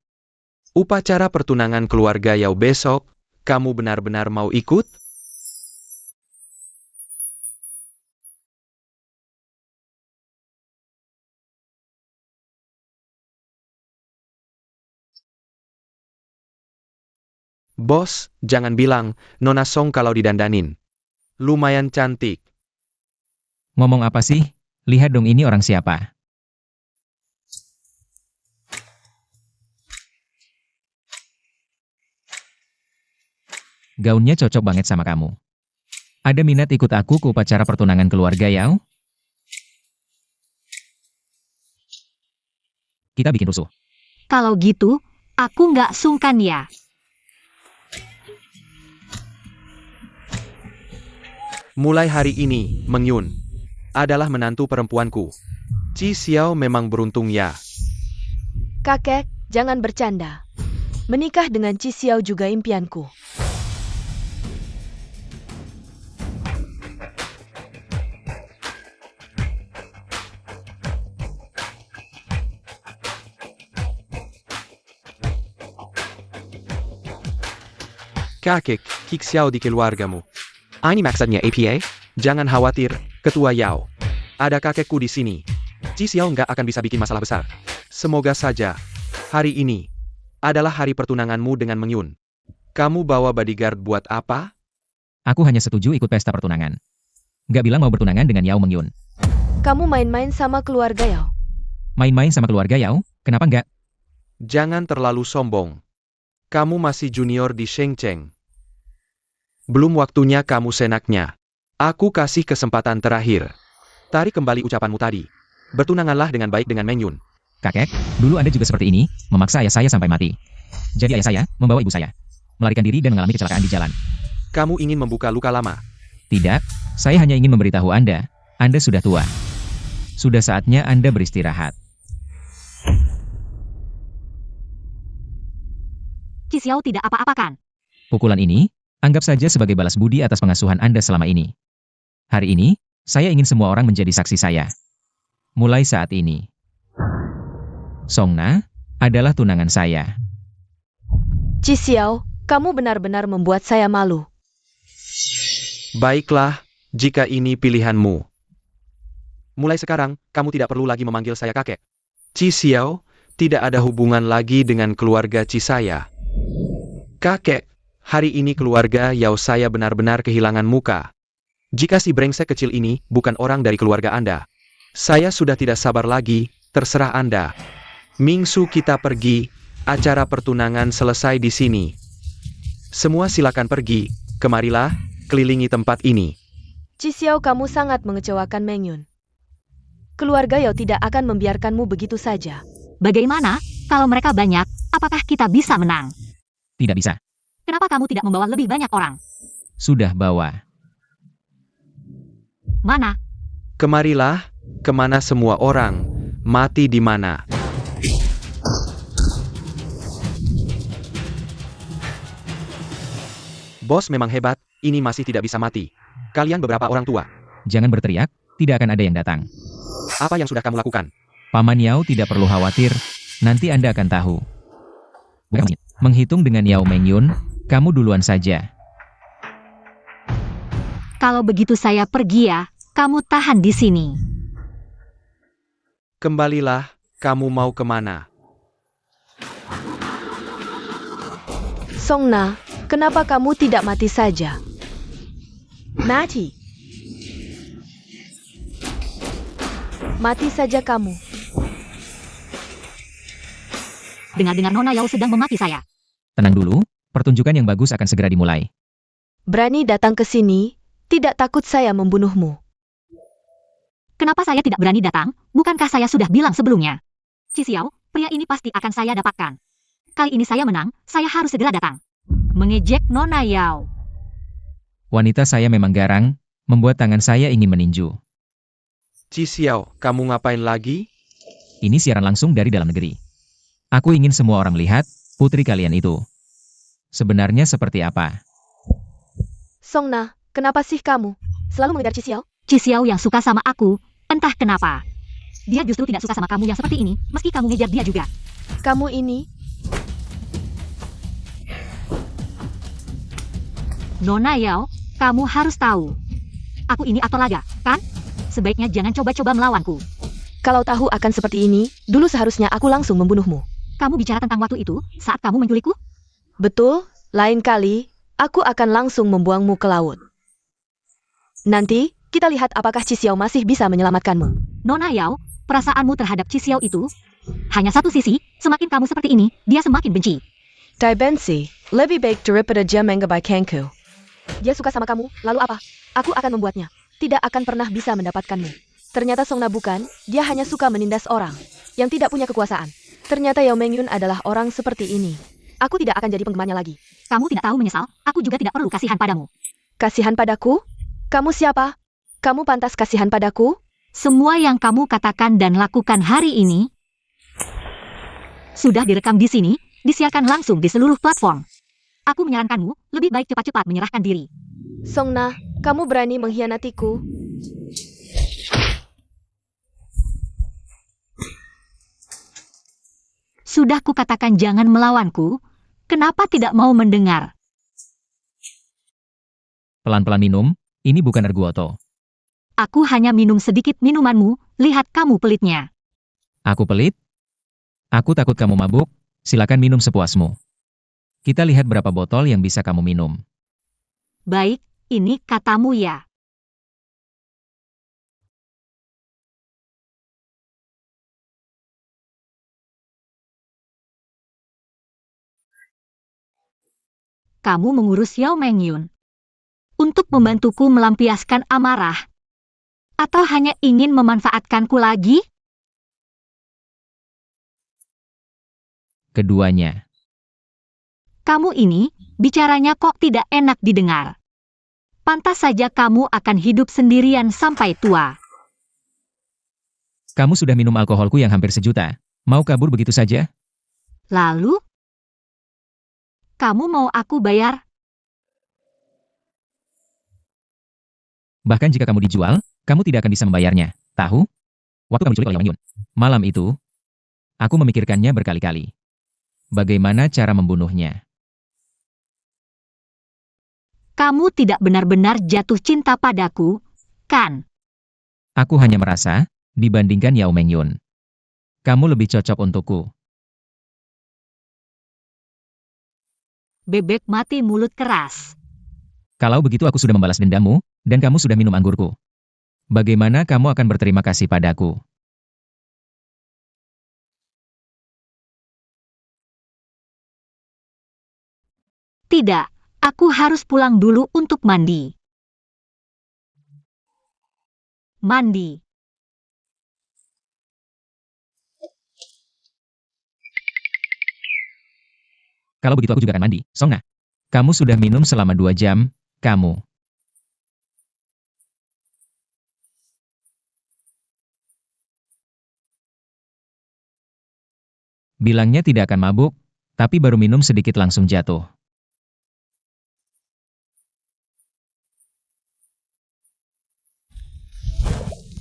Upacara pertunangan keluarga Yao besok, kamu benar-benar mau ikut? Bos, jangan bilang, Nona Song kalau didandanin. Lumayan cantik. Ngomong apa sih? Lihat dong ini orang siapa. Gaunnya cocok banget sama kamu. Ada minat ikut aku ke upacara pertunangan keluarga Yao? Kita bikin rusuh. Kalau gitu, aku nggak sungkan ya. Mulai hari ini, Mengyun adalah menantu perempuanku. Chi Xiao memang beruntung ya. Kakek, jangan bercanda. Menikah dengan Chi Xiao juga impianku. Kakek, Kik Xiao di keluargamu. Ini maksudnya APA? Jangan khawatir, Ketua Yao. Ada kakekku di sini. Ji Xiao nggak akan bisa bikin masalah besar. Semoga saja. Hari ini adalah hari pertunanganmu dengan Meng Yun. Kamu bawa bodyguard buat apa? Aku hanya setuju ikut pesta pertunangan. Nggak bilang mau bertunangan dengan Yao Meng Yun. Kamu main-main sama keluarga Yao. Main-main sama keluarga Yao? Kenapa nggak? Jangan terlalu sombong. Kamu masih junior di Shengcheng. Belum waktunya kamu senaknya. Aku kasih kesempatan terakhir. Tarik kembali ucapanmu tadi. Bertunanganlah dengan baik dengan Meng Yun. Kakek, dulu Anda juga seperti ini, memaksa ayah saya sampai mati. Jadi ayah saya membawa ibu saya melarikan diri dan mengalami kecelakaan di jalan. Kamu ingin membuka luka lama. Tidak, saya hanya ingin memberitahu Anda sudah tua. Sudah saatnya Anda beristirahat. Ji Xiao tidak apa-apa kan? Pukulan ini, anggap saja sebagai balas budi atas pengasuhan Anda selama ini. Hari ini, saya ingin semua orang menjadi saksi saya. Mulai saat ini, Song Na adalah tunangan saya. Ji Xiao, kamu benar-benar membuat saya malu. Baiklah, jika ini pilihanmu. Mulai sekarang, kamu tidak perlu lagi memanggil saya kakek. Ji Xiao, tidak ada hubungan lagi dengan keluarga Ji saya. Kakek, hari ini keluarga Yao saya benar-benar kehilangan muka. Jika si brengsek kecil ini bukan orang dari keluarga Anda, saya sudah tidak sabar lagi, terserah Anda. Mingsu kita pergi, acara pertunangan selesai di sini. Semua silakan pergi, kemarilah, kelilingi tempat ini. Ji Xiao, kamu sangat mengecewakan Meng Yun. Keluarga Yao tidak akan membiarkanmu begitu saja. Bagaimana, kalau mereka banyak, apakah kita bisa menang? Tidak bisa. Kenapa kamu tidak membawa lebih banyak orang? Sudah bawa. Mana? Kemarilah, kemana semua orang, mati di mana? Bos memang hebat, ini masih tidak bisa mati. Kalian beberapa orang tua. Jangan berteriak, tidak akan ada yang datang. Apa yang sudah kamu lakukan? Paman Yao tidak perlu khawatir, nanti Anda akan tahu. Menghitung dengan Yao Meng Yun, kamu duluan saja. Kalau begitu saya pergi ya, kamu tahan di sini. Kembalilah, kamu mau kemana? Song Na, kenapa kamu tidak mati saja? Mati. Mati saja kamu. Dengar-dengar Nona Yao sedang memaki saya. Tenang dulu, pertunjukan yang bagus akan segera dimulai. Berani datang ke sini, tidak takut saya membunuhmu. Kenapa saya tidak berani datang? Bukankah saya sudah bilang sebelumnya? Ji Xiao, pria ini pasti akan saya dapatkan. Kali ini saya menang, saya harus segera datang. Mengejek Nona Yao. Wanita saya memang garang, membuat tangan saya ingin meninju. Ji Xiao, kamu ngapain lagi? Ini siaran langsung dari dalam negeri. Aku ingin semua orang melihat, putri kalian itu sebenarnya seperti apa. Song Na, kenapa sih kamu selalu mengejar Ji Xiao? Ji Xiao yang suka sama aku, entah kenapa. Dia justru tidak suka sama kamu yang seperti ini, meski kamu ngejar dia juga. Kamu ini, Nona Yao, kamu harus tahu. Aku ini aktor laga, kan? Sebaiknya jangan coba-coba melawanku. kalau tahu akan seperti ini, dulu seharusnya aku langsung membunuhmu. Kamu bicara tentang waktu itu, saat kamu menculikku? Betul, lain kali, aku akan langsung membuangmu ke laut. Nanti, kita lihat apakah Ji Xiao masih bisa menyelamatkanmu. Nona Yao, perasaanmu terhadap Ji Xiao itu hanya satu sisi, semakin kamu seperti ini, dia semakin benci. Tai Bensi, lebih baik daripada dia menggabai Kangku. Dia suka sama kamu, lalu apa? Aku akan membuatnya. Tidak akan pernah bisa mendapatkanmu. Ternyata Song Na bukan, dia hanya suka menindas orang yang tidak punya kekuasaan. Ternyata Yao Meng Yun adalah orang seperti ini. Aku tidak akan jadi penggemarnya lagi. Kamu tidak tahu menyesal, aku juga tidak perlu kasihan padamu. Kasihan padaku? Kamu siapa? Kamu pantas kasihan padaku? Semua yang kamu katakan dan lakukan hari ini sudah direkam di sini, disiarkan langsung di seluruh platform. Aku menyarankanmu, lebih baik cepat-cepat menyerahkan diri. Song Na, kamu berani mengkhianatiku? Sudah kukatakan jangan melawanku, kenapa tidak mau mendengar? Pelan-pelan minum, ini bukan erguoto. Aku hanya minum sedikit minumanmu, lihat kamu pelitnya. Aku pelit? Aku takut kamu mabuk, silakan minum sepuasmu. Kita lihat berapa botol yang bisa kamu minum. Baik, ini katamu ya. Kamu mengurus Yao Mengyun untuk membantuku melampiaskan amarah? Atau hanya ingin memanfaatkanku lagi? Keduanya. Kamu ini, bicaranya kok tidak enak didengar. Pantas saja kamu akan hidup sendirian sampai tua. Kamu sudah minum alkoholku yang hampir sejuta. Mau kabur begitu saja? Lalu? Kamu mau aku bayar? Bahkan jika kamu dijual, kamu tidak akan bisa membayarnya. Tahu? Waktu kamu diculik oleh Yao Mengyun. Malam itu, aku memikirkannya berkali-kali. Bagaimana cara membunuhnya? Kamu tidak benar-benar jatuh cinta padaku, kan? Aku hanya merasa, dibandingkan Yao Mengyun, kamu lebih cocok untukku. Bebek mati mulut keras. Kalau begitu aku sudah membalas dendammu, dan kamu sudah minum anggurku. Bagaimana kamu akan berterima kasih padaku? Tidak, aku harus pulang dulu untuk mandi. Mandi. Kalau begitu aku juga akan mandi. Song Na, kamu sudah minum selama 2 jam, kamu. Bilangnya tidak akan mabuk, tapi baru minum sedikit langsung jatuh.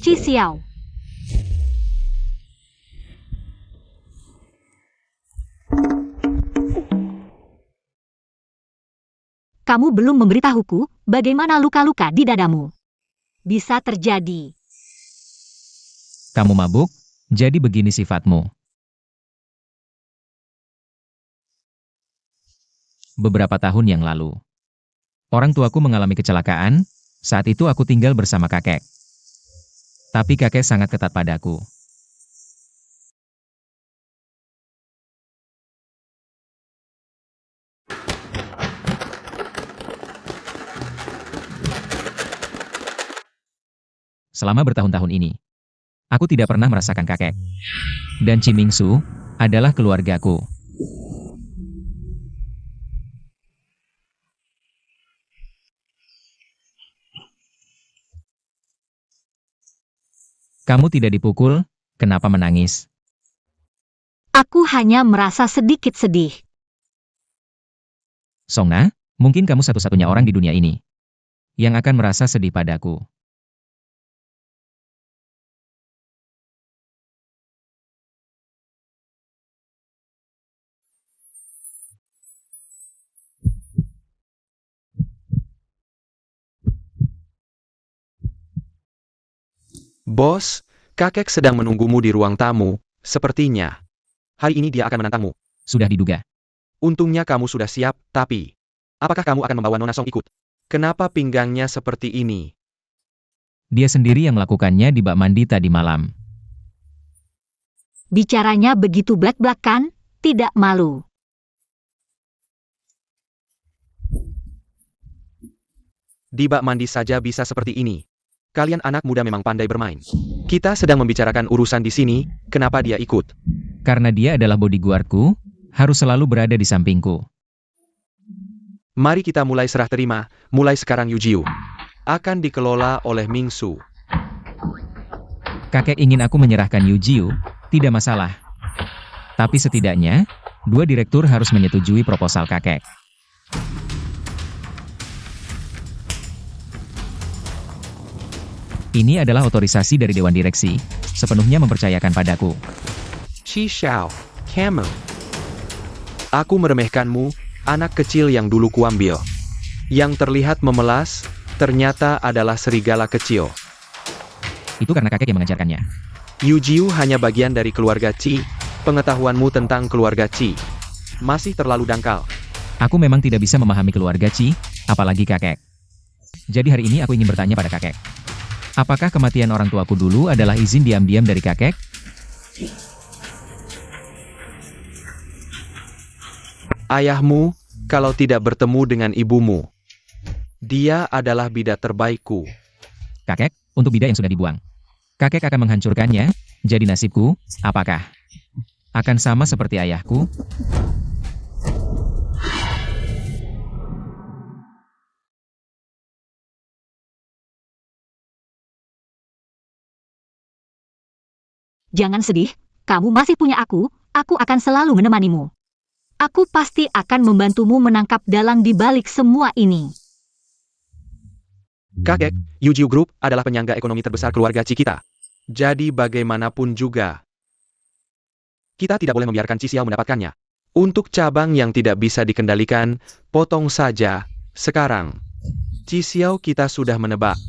Chi Xiao. Kamu belum memberitahuku bagaimana luka-luka di dadamu. Bisa terjadi. Kamu mabuk, jadi begini sifatmu. Beberapa tahun yang lalu, orang tuaku mengalami kecelakaan, saat itu aku tinggal bersama kakek. Tapi kakek sangat ketat padaku. Selama bertahun-tahun ini, aku tidak pernah merasakan kakek. Dan Chi Mingsu adalah keluargaku. Kamu tidak dipukul, kenapa menangis? Aku hanya merasa sedikit sedih. Song Na, mungkin kamu satu-satunya orang di dunia ini yang akan merasa sedih padaku. Bos, kakek sedang menunggumu di ruang tamu, sepertinya. Hari ini dia akan menantangmu. Sudah diduga. Untungnya kamu sudah siap, tapi... Apakah kamu akan membawa Nona Song ikut? Kenapa pinggangnya seperti ini? Dia sendiri yang melakukannya di bak mandi tadi malam. Bicaranya begitu blak-blak kan? Tidak malu. Di bak mandi saja bisa seperti ini. Kalian anak muda memang pandai bermain. Kita sedang membicarakan urusan di sini, kenapa dia ikut? Karena dia adalah bodyguardku, harus selalu berada di sampingku. Mari kita mulai serah terima, mulai sekarang Yujiu. Akan dikelola oleh Mingsu. Kakek ingin aku menyerahkan Yu Jiu, tidak masalah. Tapi setidaknya, 2 direktur harus menyetujui proposal kakek. Ini adalah otorisasi dari Dewan Direksi, sepenuhnya mempercayakan padaku. Chi Xiao, Camel. Aku meremehkanmu, anak kecil yang dulu kuambil. Yang terlihat memelas, ternyata adalah serigala kecil. Itu karena kakek yang mengajarkannya. Yu Jiu hanya bagian dari keluarga Qi. Pengetahuanmu tentang keluarga Qi masih terlalu dangkal. Aku memang tidak bisa memahami keluarga Qi, apalagi kakek. Jadi hari ini aku ingin bertanya pada kakek. Apakah kematian orang tuaku dulu adalah izin diam-diam dari kakek? Ayahmu, kalau tidak bertemu dengan ibumu, dia adalah bidat terbaikku. Kakek, untuk bidah yang sudah dibuang. Kakek akan menghancurkannya, jadi nasibku, apakah akan sama seperti ayahku? Jangan sedih, kamu masih punya aku akan selalu menemanimu. Aku pasti akan membantumu menangkap dalang di balik semua ini. Kakek, Yu Jiu Group adalah penyangga ekonomi terbesar keluarga Qi kita. Jadi bagaimanapun juga, kita tidak boleh membiarkan Qi Xiao mendapatkannya. Untuk cabang yang tidak bisa dikendalikan, potong saja. Sekarang, Qi Xiao kita sudah menebak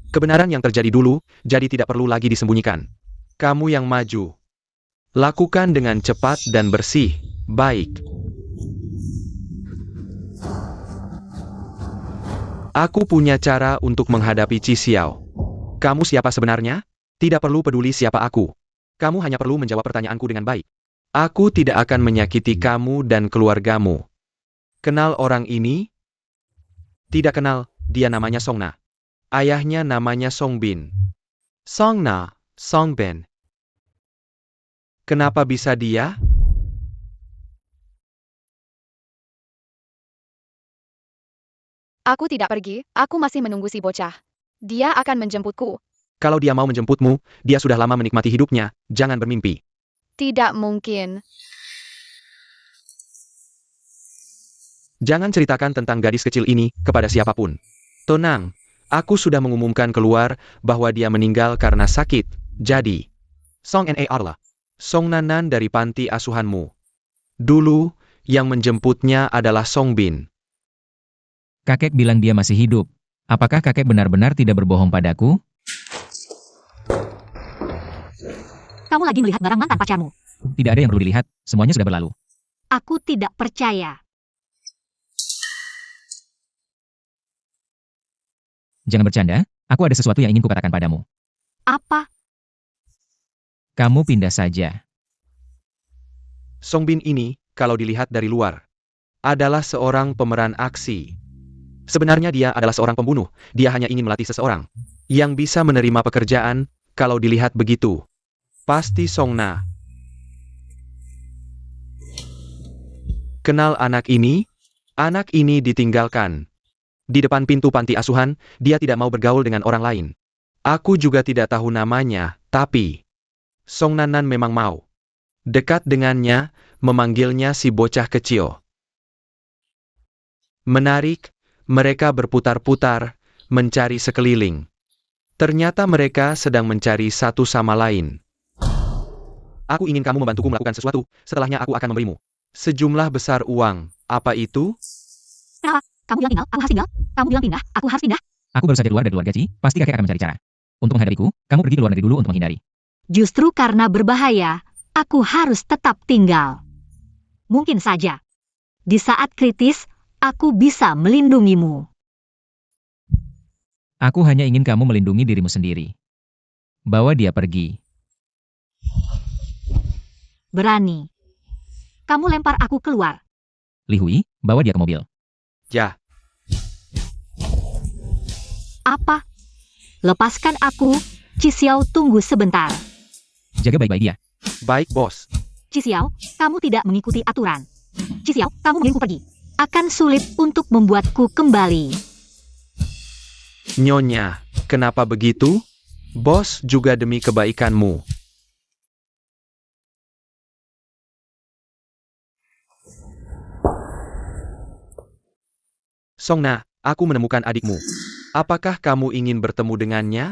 kebenaran yang terjadi dulu, jadi tidak perlu lagi disembunyikan. Kamu yang maju. Lakukan dengan cepat dan bersih. Baik. Aku punya cara untuk menghadapi Qi Xiao. Kamu siapa sebenarnya? Tidak perlu peduli siapa aku. Kamu hanya perlu menjawab pertanyaanku dengan baik. Aku tidak akan menyakiti kamu dan keluargamu. Kenal orang ini? Tidak kenal, dia namanya Songna. Ayahnya namanya Songbin. Songna, Songbin. Kenapa bisa dia? Aku tidak pergi, aku masih menunggu si bocah. Dia akan menjemputku. Kalau dia mau menjemputmu, dia sudah lama menikmati hidupnya, jangan bermimpi. Tidak mungkin. Jangan ceritakan tentang gadis kecil ini kepada siapapun. Tenang, aku sudah mengumumkan keluar bahwa dia meninggal karena sakit. Jadi, Song Nar lah. Song Nanan dari panti asuhanmu. Dulu, yang menjemputnya adalah Songbin. Kakek bilang dia masih hidup. Apakah kakek benar-benar tidak berbohong padaku? Kamu lagi melihat barang mantan pacarmu. Tidak ada yang perlu dilihat, semuanya sudah berlalu. Aku tidak percaya. Jangan bercanda, aku ada sesuatu yang ingin kukatakan padamu. Apa? Kamu pindah saja. Songbin ini, kalau dilihat dari luar, adalah seorang pemeran aksi. Sebenarnya dia adalah seorang pembunuh, dia hanya ingin melatih seseorang yang bisa menerima pekerjaan, kalau dilihat begitu. Pasti Songna. Kenal anak ini? Anak ini ditinggalkan. Di depan pintu panti asuhan, dia tidak mau bergaul dengan orang lain. Aku juga tidak tahu namanya, tapi Song Nanan memang mau dekat dengannya, memanggilnya si bocah kecil. Menarik, mereka berputar-putar, mencari sekeliling. Ternyata mereka sedang mencari satu sama lain. Aku ingin kamu membantuku melakukan sesuatu, setelahnya aku akan memberimu sejumlah besar uang. Apa itu? Kamu bilang tinggal, aku harus tinggal. Kamu bilang pindah, aku harus pindah. Aku baru saja keluar dari keluarga Qi, pasti kakek akan mencari cara. Untuk menghadapiku, kamu pergi ke luar negeri dulu untuk menghindari. Justru karena berbahaya, aku harus tetap tinggal. Mungkin saja, di saat kritis, aku bisa melindungimu. Aku hanya ingin kamu melindungi dirimu sendiri. Bawa dia pergi. Berani. Kamu lempar aku keluar. Li Hui, bawa dia ke mobil. Ya. Apa? Lepaskan aku, Qi Xiao, tunggu sebentar. Jaga baik-baik dia. Baik, bos. Qi Xiao, kamu tidak mengikuti aturan. Qi Xiao, kamu mengirimku pergi. Akan sulit untuk membuatku kembali. Nyonya, kenapa begitu? Bos juga demi kebaikanmu. Songna, aku menemukan adikmu. Apakah kamu ingin bertemu dengannya?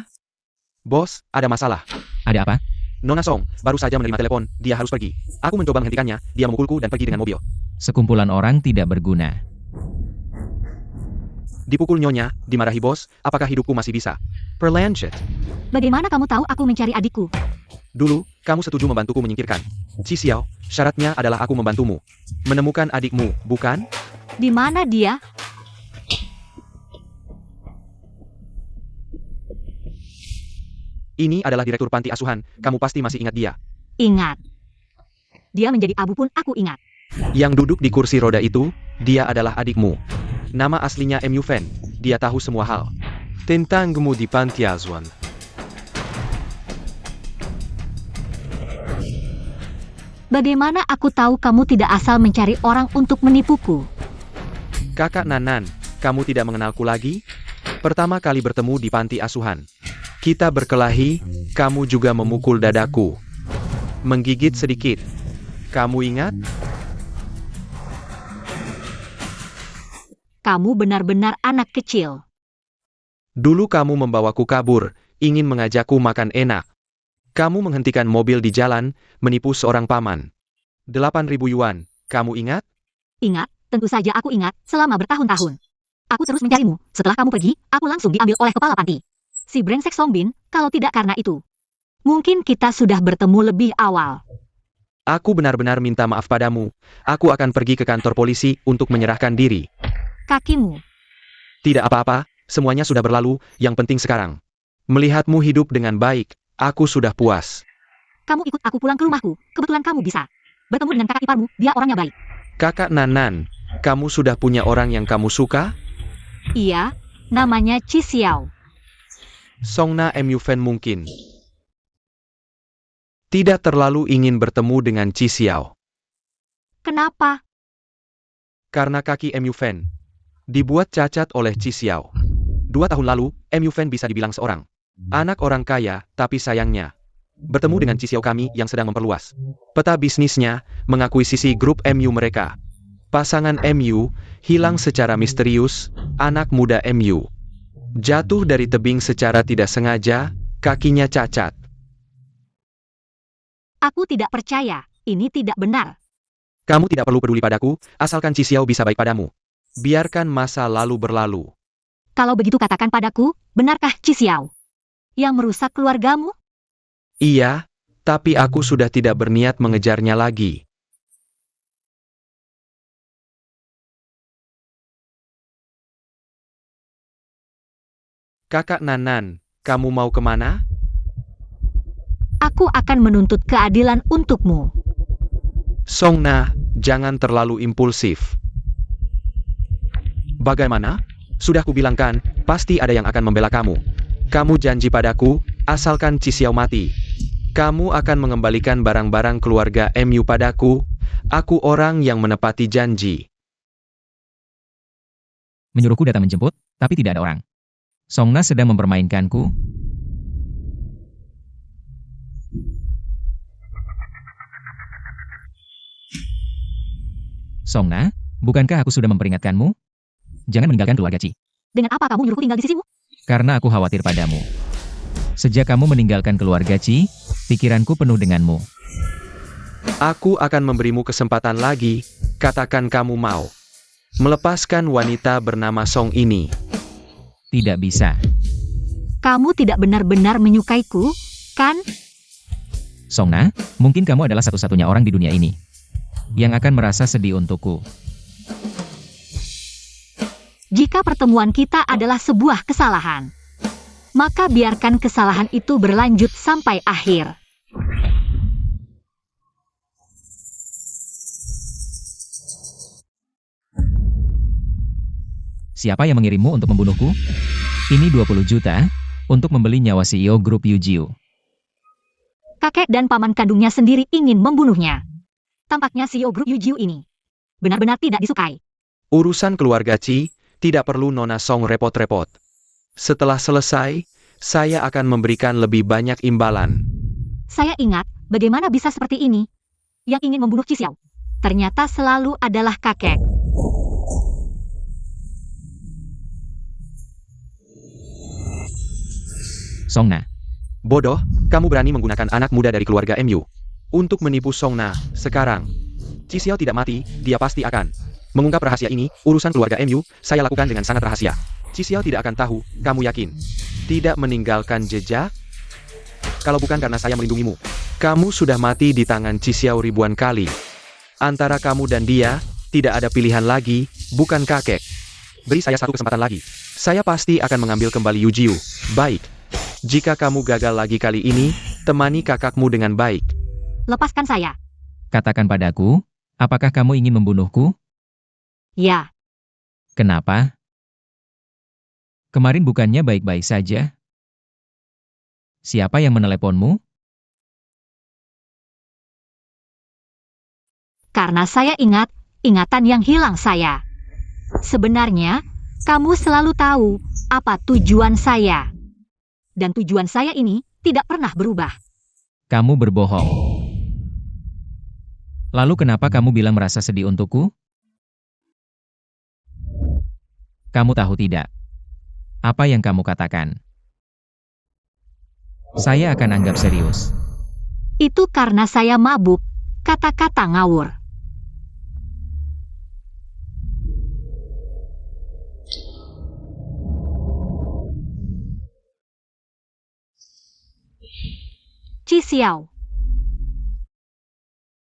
Bos, ada masalah. Ada apa? Nona Song, baru saja menerima telepon, dia harus pergi. Aku mencoba menghentikannya, dia memukulku dan pergi dengan mobil. Sekumpulan orang tidak berguna. Dipukul nyonya, dimarahi bos, apakah hidupku masih bisa berlanjut? Bagaimana kamu tahu aku mencari adikku? Dulu, kamu setuju membantuku menyingkirkan Qi Xiao, syaratnya adalah aku membantumu menemukan adikmu, bukan? Di mana dia? Ini adalah direktur panti asuhan, kamu pasti masih ingat dia. Ingat. Dia menjadi abu pun aku ingat. Yang duduk di kursi roda itu, dia adalah adikmu. Nama aslinya Mu Fen, dia tahu semua hal tentangmu di panti asuhan. Bagaimana aku tahu kamu tidak asal mencari orang untuk menipuku? Kakak Nanan, kamu tidak mengenalku lagi? Pertama kali bertemu di panti asuhan. Kita berkelahi, kamu juga memukul dadaku. Menggigit sedikit. Kamu ingat? Kamu benar-benar anak kecil. Dulu kamu membawaku kabur, ingin mengajakku makan enak. Kamu menghentikan mobil di jalan, menipu seorang paman. 8.000 yuan, kamu ingat? Ingat, tentu saja aku ingat, selama bertahun-tahun. Aku terus mencarimu, setelah kamu pergi, aku langsung diambil oleh kepala panti. Si brengsek Songbin, kalau tidak karena itu. Mungkin kita sudah bertemu lebih awal. Aku benar-benar minta maaf padamu. Aku akan pergi ke kantor polisi untuk menyerahkan diri. Kakimu. Tidak apa-apa, semuanya sudah berlalu, yang penting sekarang. Melihatmu hidup dengan baik, aku sudah puas. Kamu ikut aku pulang ke rumahku, kebetulan kamu bisa. Bertemu dengan kakak iparmu, dia orangnya baik. Kakak Nanan, kamu sudah punya orang yang kamu suka? Iya, namanya Qi Xiao. Songna Mu Fen mungkin tidak terlalu ingin bertemu dengan Qi Xiao. Kenapa? Karena kaki Mu Fen dibuat cacat oleh Qi Xiao. 2 tahun lalu, Mu Fen bisa dibilang seorang anak orang kaya, tapi sayangnya bertemu dengan Qi Xiao kami yang sedang memperluas peta bisnisnya, mengakuisisi grup MU mereka. Pasangan MU hilang secara misterius, anak muda MU jatuh dari tebing secara tidak sengaja, kakinya cacat. Aku tidak percaya, ini tidak benar. Kamu tidak perlu peduli padaku, asalkan Qi Xiao bisa baik padamu. Biarkan masa lalu berlalu. Kalau begitu katakan padaku, benarkah Qi Xiao yang merusak keluargamu? Iya, tapi aku sudah tidak berniat mengejarnya lagi. Kakak Nanan, kamu mau kemana? Aku akan menuntut keadilan untukmu. Songna, jangan terlalu impulsif. Bagaimana? Sudah kubilangkan, pasti ada yang akan membela kamu. Kamu janji padaku, asalkan Qi Xiao mati. Kamu akan mengembalikan barang-barang keluarga MU padaku. Aku orang yang menepati janji. Menyuruhku datang menjemput, tapi tidak ada orang. Songna sedang mempermainkanku. Songna, bukankah aku sudah memperingatkanmu? Jangan meninggalkan keluarga Qi. Dengan apa kamu nyuruhku tinggal di sisimu? Karena aku khawatir padamu. Sejak kamu meninggalkan keluarga Qi, pikiranku penuh denganmu. Aku akan memberimu kesempatan lagi, katakan kamu mau melepaskan wanita bernama Song ini. Tidak bisa. Kamu tidak benar-benar menyukaiku, kan? Songna, mungkin kamu adalah satu-satunya orang di dunia ini yang akan merasa sedih untukku. Jika pertemuan kita adalah sebuah kesalahan, maka biarkan kesalahan itu berlanjut sampai akhir. Siapa yang mengirimmu untuk membunuhku? Ini 20 juta untuk membeli nyawa CEO grup Yujiu. Kakek dan paman kandungnya sendiri ingin membunuhnya. Tampaknya CEO grup Yujiu ini benar-benar tidak disukai. Urusan keluarga Qi, tidak perlu Nona Song repot-repot. Setelah selesai, saya akan memberikan lebih banyak imbalan. Saya ingat, bagaimana bisa seperti ini? Yang ingin membunuh Qi Xiao ternyata selalu adalah kakek. Songna, Bodoh, kamu berani menggunakan anak muda dari keluarga MU untuk menipu Songna. Sekarang, Qi Xiao tidak mati, dia pasti akan mengungkap rahasia ini. Urusan keluarga MU, saya lakukan dengan sangat rahasia. Xiao tidak akan tahu, kamu yakin? Tidak meninggalkan jejak? Kalau bukan karena saya melindungimu, kamu sudah mati di tangan Xiao ribuan kali. Antara kamu dan dia, tidak ada pilihan lagi, bukan kakek. Beri saya satu kesempatan lagi. Saya pasti akan mengambil kembali Yujiu. Baik. Jika kamu gagal lagi kali ini, temani kakakmu dengan baik. Lepaskan saya. Katakan padaku, apakah kamu ingin membunuhku? Ya, Kenapa? Kemarin bukannya baik-baik saja? Siapa yang meneleponmu? karena saya ingat ingatan yang hilang saya. Sebenarnya, kamu selalu tahu apa tujuan saya. Dan tujuan saya ini tidak pernah berubah. Kamu berbohong. Lalu kenapa kamu bilang merasa sedih untukku? Kamu tahu tidak? Apa yang kamu katakan? Saya akan anggap serius. Itu karena saya mabuk, kata-kata ngawur. Xiao.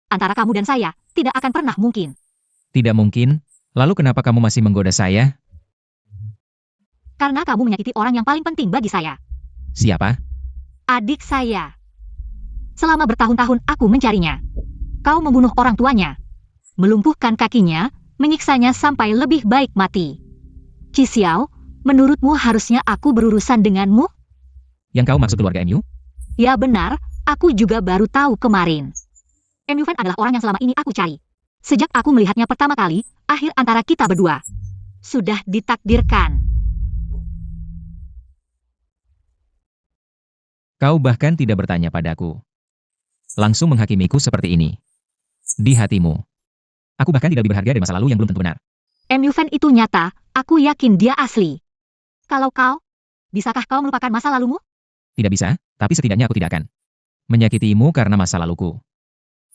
Antara kamu dan saya, tidak akan pernah mungkin. Tidak mungkin. Lalu kenapa kamu masih menggoda saya? Karena kamu menyakiti orang yang paling penting bagi saya. Siapa? Adik saya. Selama bertahun-tahun aku mencarinya. Kau membunuh orang tuanya. Melumpuhkan kakinya, menyiksanya sampai lebih baik mati. Xiao, menurutmu harusnya aku berurusan denganmu? Yang kau maksud keluarga MU? Ya benar, aku juga baru tahu kemarin. MU Fan adalah orang yang selama ini aku cari. Sejak aku melihatnya pertama kali, akhir antara kita berdua. Sudah ditakdirkan. Kau bahkan tidak bertanya padaku. Langsung menghakimiku seperti ini. Di hatimu. Aku bahkan tidak lebih berharga dari masa lalu yang belum tentu benar. MU Fan itu nyata, aku yakin dia asli. Kalau kau, bisakah kau melupakan masa lalumu? Tidak bisa, tapi setidaknya aku tidak akan menyakitimu karena masa laluku.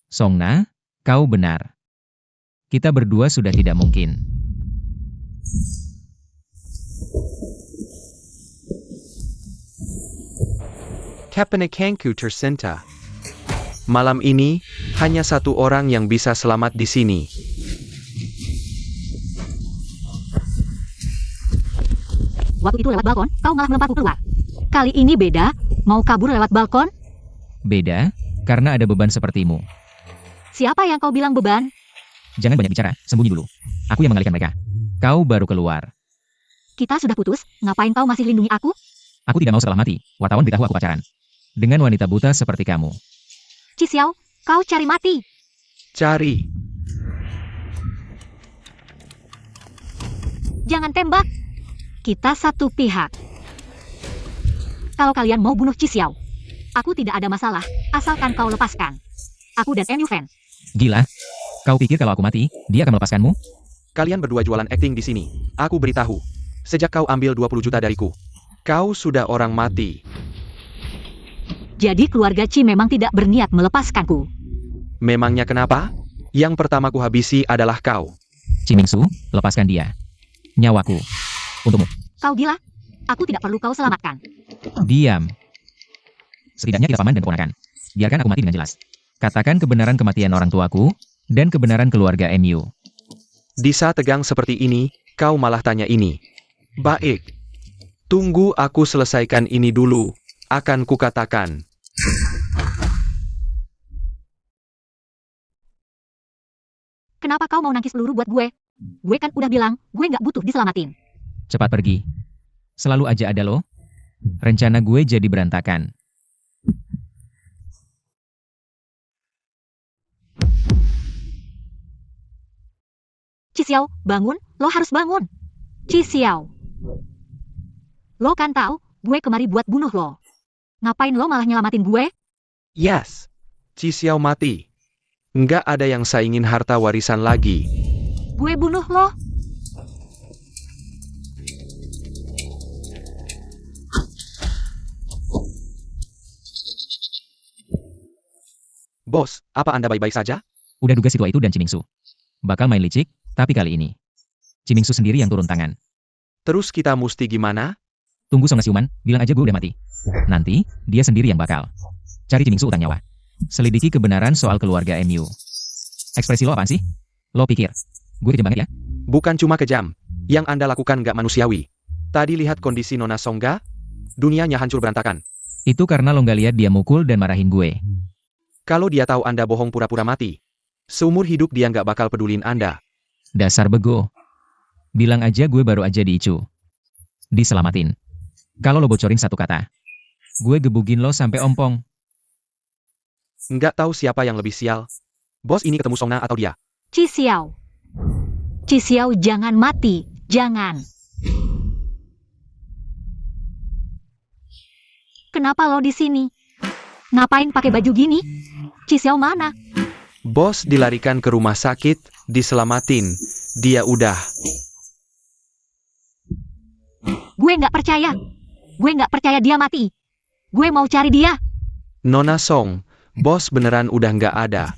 Songna, kau benar. Kita berdua sudah tidak mungkin. Kapanekangku tercinta. Malam ini, hanya satu orang yang bisa selamat di sini. Waktu itu lewat balkon, kau malah melemparku keluar. Kali ini beda, mau kabur lewat balkon? Beda, karena ada beban sepertimu. Siapa yang kau bilang beban? Jangan banyak bicara, sembunyi dulu. Aku yang mengalihkan mereka. Kau baru keluar. Kita sudah putus, ngapain kau masih lindungi aku? Aku tidak mau setelah mati, wartawan beritahu aku pacaran. Dengan wanita buta seperti kamu. Xiao, kau cari mati. Cari. Jangan tembak. Kita satu pihak. Kalau kalian mau bunuh Xiao, aku tidak ada masalah, asalkan kau lepaskan. Aku dan MU Fan. Gila. Kau pikir kalau aku mati, dia akan melepaskanmu? Kalian berdua jualan akting di sini. Aku beritahu. Sejak kau ambil 20 juta dariku, kau sudah orang mati. Jadi keluarga Chi memang tidak berniat melepaskanku. Memangnya kenapa? Yang pertama ku habisi adalah kau. Chimingsu, lepaskan dia. Nyawaku. Untukmu. Kau gila? Aku tidak perlu kau selamatkan. Diam. Setidaknya kita paman dan keponakan. Biarkan aku mati dengan jelas. Katakan kebenaran kematian orang tuaku, dan kebenaran keluarga MU. Di saat tegang seperti ini, kau malah tanya ini. Baik. Tunggu aku selesaikan ini dulu. Akan kukatakan. Kenapa kau mau nangkis peluru buat gue? Gue kan udah bilang, gue nggak butuh diselamatin. Cepat pergi. Selalu aja ada lo. Rencana gue jadi berantakan. Xiao, bangun, lo harus bangun. Xiao. Lo kan tahu, gue kemari buat bunuh lo. Ngapain lo malah nyelamatin gue? Yes. Xiao mati. Nggak ada yang saingin harta warisan lagi. Gue bunuh lo. Bos, apa Anda baik-baik saja? Udah duga si tua itu dan Chimingsu bakal main licik, tapi kali ini Chimingsu sendiri yang turun tangan. Terus kita mesti gimana? Tunggu Song siuman, bilang aja gue udah mati. Nanti, dia sendiri yang bakal cari Chimingsu utang nyawa. Selidiki kebenaran soal keluarga MU. Ekspresi lo apaan sih? Lo pikir gue kejam banget ya? Bukan cuma kejam. Yang Anda lakukan nggak manusiawi. Tadi lihat kondisi Nona Song nggak? Dunianya hancur berantakan. Itu karena lo nggak lihat dia mukul dan marahin gue. Kalau dia tahu Anda bohong pura-pura mati, seumur hidup dia nggak bakal pedulin Anda. Dasar bego. Bilang aja gue baru aja diicu. Diselamatin. Kalau lo bocorin satu kata, gue gebugin lo sampai ompong. Nggak tahu siapa yang lebih sial. Bos ini ketemu Songna atau dia? Chi Xiao. Chi Xiao jangan mati, jangan. Kenapa lo di sini? Ngapain pakai baju gini? Chi Xiao mana? Bos dilarikan ke rumah sakit, diselamatin. Dia udah. Gue nggak percaya. Gue nggak percaya dia mati. Gue mau cari dia. Nona Song, bos beneran udah nggak ada.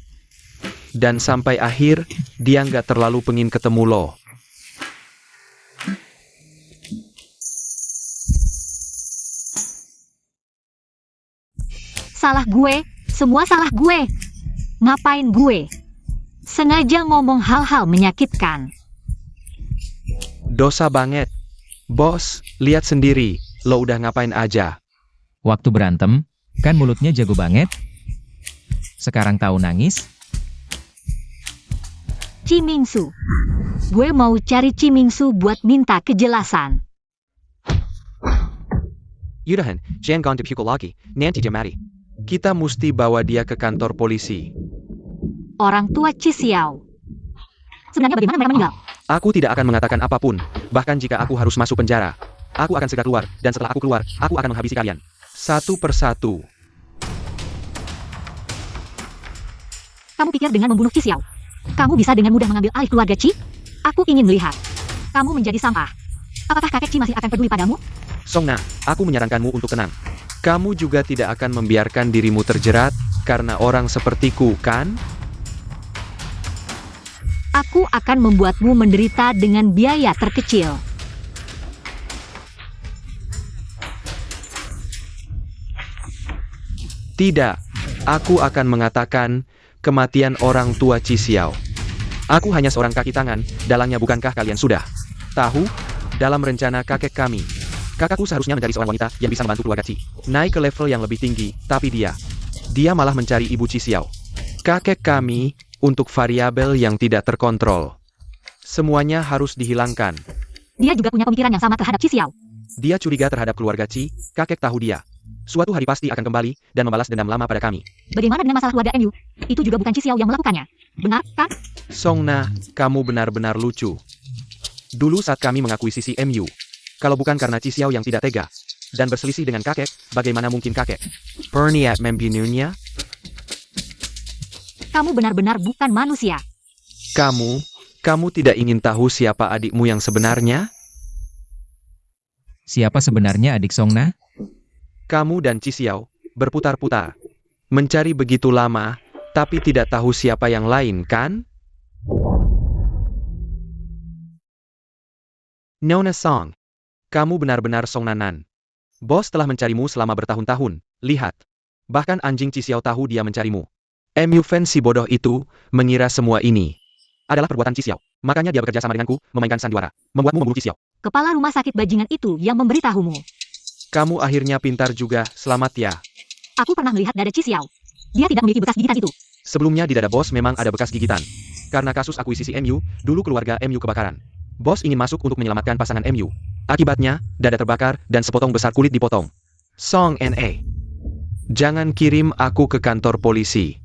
Dan sampai akhir, dia nggak terlalu pengin ketemu lo. Salah gue, semua salah gue. Ngapain gue? Sengaja ngomong hal-hal menyakitkan. Dosa banget. Bos, lihat sendiri, lo udah ngapain aja. Waktu berantem, kan mulutnya jago banget. Sekarang tahu nangis? Chimingsu. Gue mau cari Chimingsu buat minta kejelasan. Yudahan, jangan ganti pukul lagi, nanti dia mati. Kita mesti bawa dia ke kantor polisi. Orang tua Chi Xiao. Sebenarnya bagaimana mereka meninggal? Aku tidak akan mengatakan apapun, bahkan jika aku harus masuk penjara. Aku akan segera keluar, dan setelah aku keluar, aku akan menghabisi kalian. Satu persatu. Kamu pikir dengan membunuh Chi Xiao, kamu bisa dengan mudah mengambil alih keluarga Chi? Aku ingin melihat kamu menjadi sampah. Apakah kakek Chi masih akan peduli padamu? Songna, aku menyarankanmu untuk tenang. Kamu juga tidak akan membiarkan dirimu terjerat, karena orang sepertiku, kan? Aku akan membuatmu menderita dengan biaya terkecil. Tidak, aku akan mengatakan kematian orang tua Chi Xiao. Aku hanya seorang kaki tangan, dalangnya bukankah kalian sudah tahu? Dalam rencana kakek kami, kakakku seharusnya mencari seorang wanita yang bisa membantu keluarga Chi naik ke level yang lebih tinggi, tapi dia malah mencari ibu Chi Xiao. Kakek kami, untuk variabel yang tidak terkontrol. Semuanya harus dihilangkan. Dia juga punya pemikiran yang sama terhadap Chi Xiao. Dia curiga terhadap keluarga Chi, kakek tahu dia. Suatu hari pasti akan kembali, dan membalas dendam lama pada kami. Bagaimana dengan masalah keluarga MU? Itu juga bukan Chi Xiao yang melakukannya. Benar, kan? Songna, kamu benar-benar lucu. Dulu saat kami mengakuisisi MU, kalau bukan karena Chi Xiao yang tidak tega, dan berselisih dengan kakek, bagaimana mungkin kakek berniat membunuhnya? Kamu benar-benar bukan manusia. Kamu tidak ingin tahu siapa adikmu yang sebenarnya? Siapa sebenarnya adik Songna? Kamu dan Chi Xiao berputar-putar, mencari begitu lama, tapi tidak tahu siapa yang lain, kan? Nona Song, kamu benar-benar Songnanan. Bos telah mencarimu selama bertahun-tahun, lihat. Bahkan anjing Chi Xiao tahu dia mencarimu. MU fans si bodoh itu mengira semua ini adalah perbuatan Chi Xiao. Makanya dia bekerja sama denganku, memainkan sandiwara, membuatmu membunuh Chi Xiao. Kepala rumah sakit bajingan itu yang memberitahumu. Kamu akhirnya pintar juga, selamat ya. Aku pernah melihat dada Chi Xiao. Dia tidak memiliki bekas gigitan itu. Sebelumnya di dada bos memang ada bekas gigitan. Karena kasus akuisisi MU, dulu keluarga MU kebakaran. Bos ingin masuk untuk menyelamatkan pasangan MU. Akibatnya, dada terbakar dan sepotong besar kulit dipotong. Song Na. Jangan kirim aku ke kantor polisi.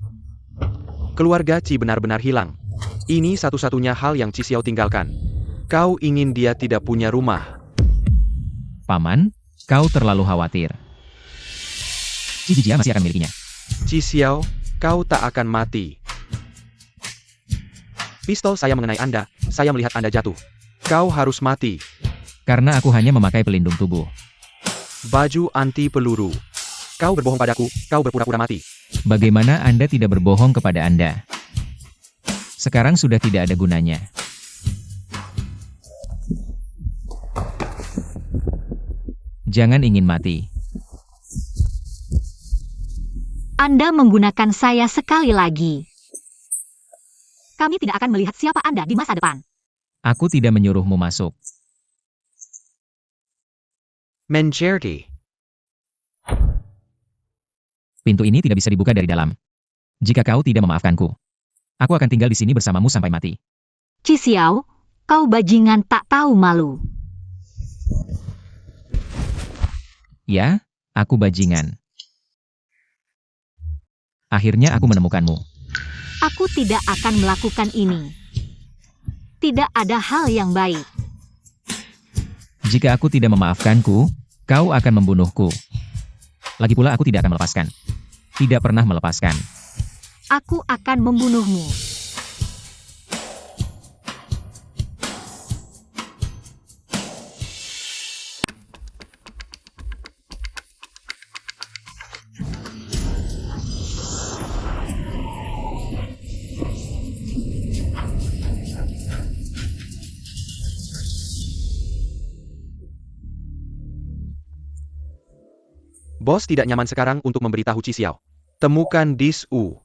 Keluarga Chi benar-benar hilang. Ini satu-satunya hal yang Chi Xiao tinggalkan. Kau ingin dia tidak punya rumah. Paman, kau terlalu khawatir. Chi Jia masih akan memilikinya. Chi Xiao, kau tak akan mati. Pistol saya mengenai Anda, saya melihat Anda jatuh. Kau harus mati. Karena aku hanya memakai pelindung tubuh. Baju anti peluru. Kau berbohong padaku, kau berpura-pura mati. Bagaimana Anda tidak berbohong kepada Anda? Sekarang sudah tidak ada gunanya. Jangan ingin mati. Anda menggunakan saya sekali lagi. Kami tidak akan melihat siapa Anda di masa depan. Aku tidak menyuruhmu masuk. Mengerti. Pintu ini tidak bisa dibuka dari dalam. Jika kau tidak memaafkanku, aku akan tinggal di sini bersamamu sampai mati. Chi Xiao, kau bajingan tak tahu malu. Ya, aku bajingan. Akhirnya aku menemukanmu. Aku tidak akan melakukan ini. Tidak ada hal yang baik. Jika aku tidak memaafkanku, kau akan membunuhku. Lagi pula aku tidak akan melepaskan. Tidak pernah melepaskan. Aku akan membunuhmu. Bos tidak nyaman sekarang untuk memberitahu Chi Xiao. Temukan Dis U.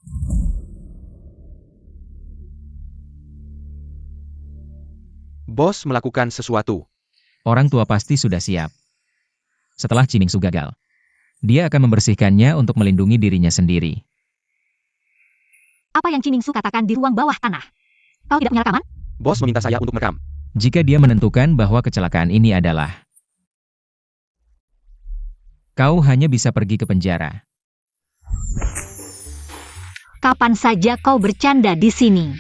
Bos melakukan sesuatu. Orang tua pasti sudah siap. Setelah Cimingsu gagal, dia akan membersihkannya untuk melindungi dirinya sendiri. Apa yang Cimingsu katakan di ruang bawah tanah? Kau tidak punya rekaman? Bos meminta saya untuk merekam. Jika dia menentukan bahwa kecelakaan ini adalah, kau hanya bisa pergi ke penjara. Kapan saja kau bercanda di sini.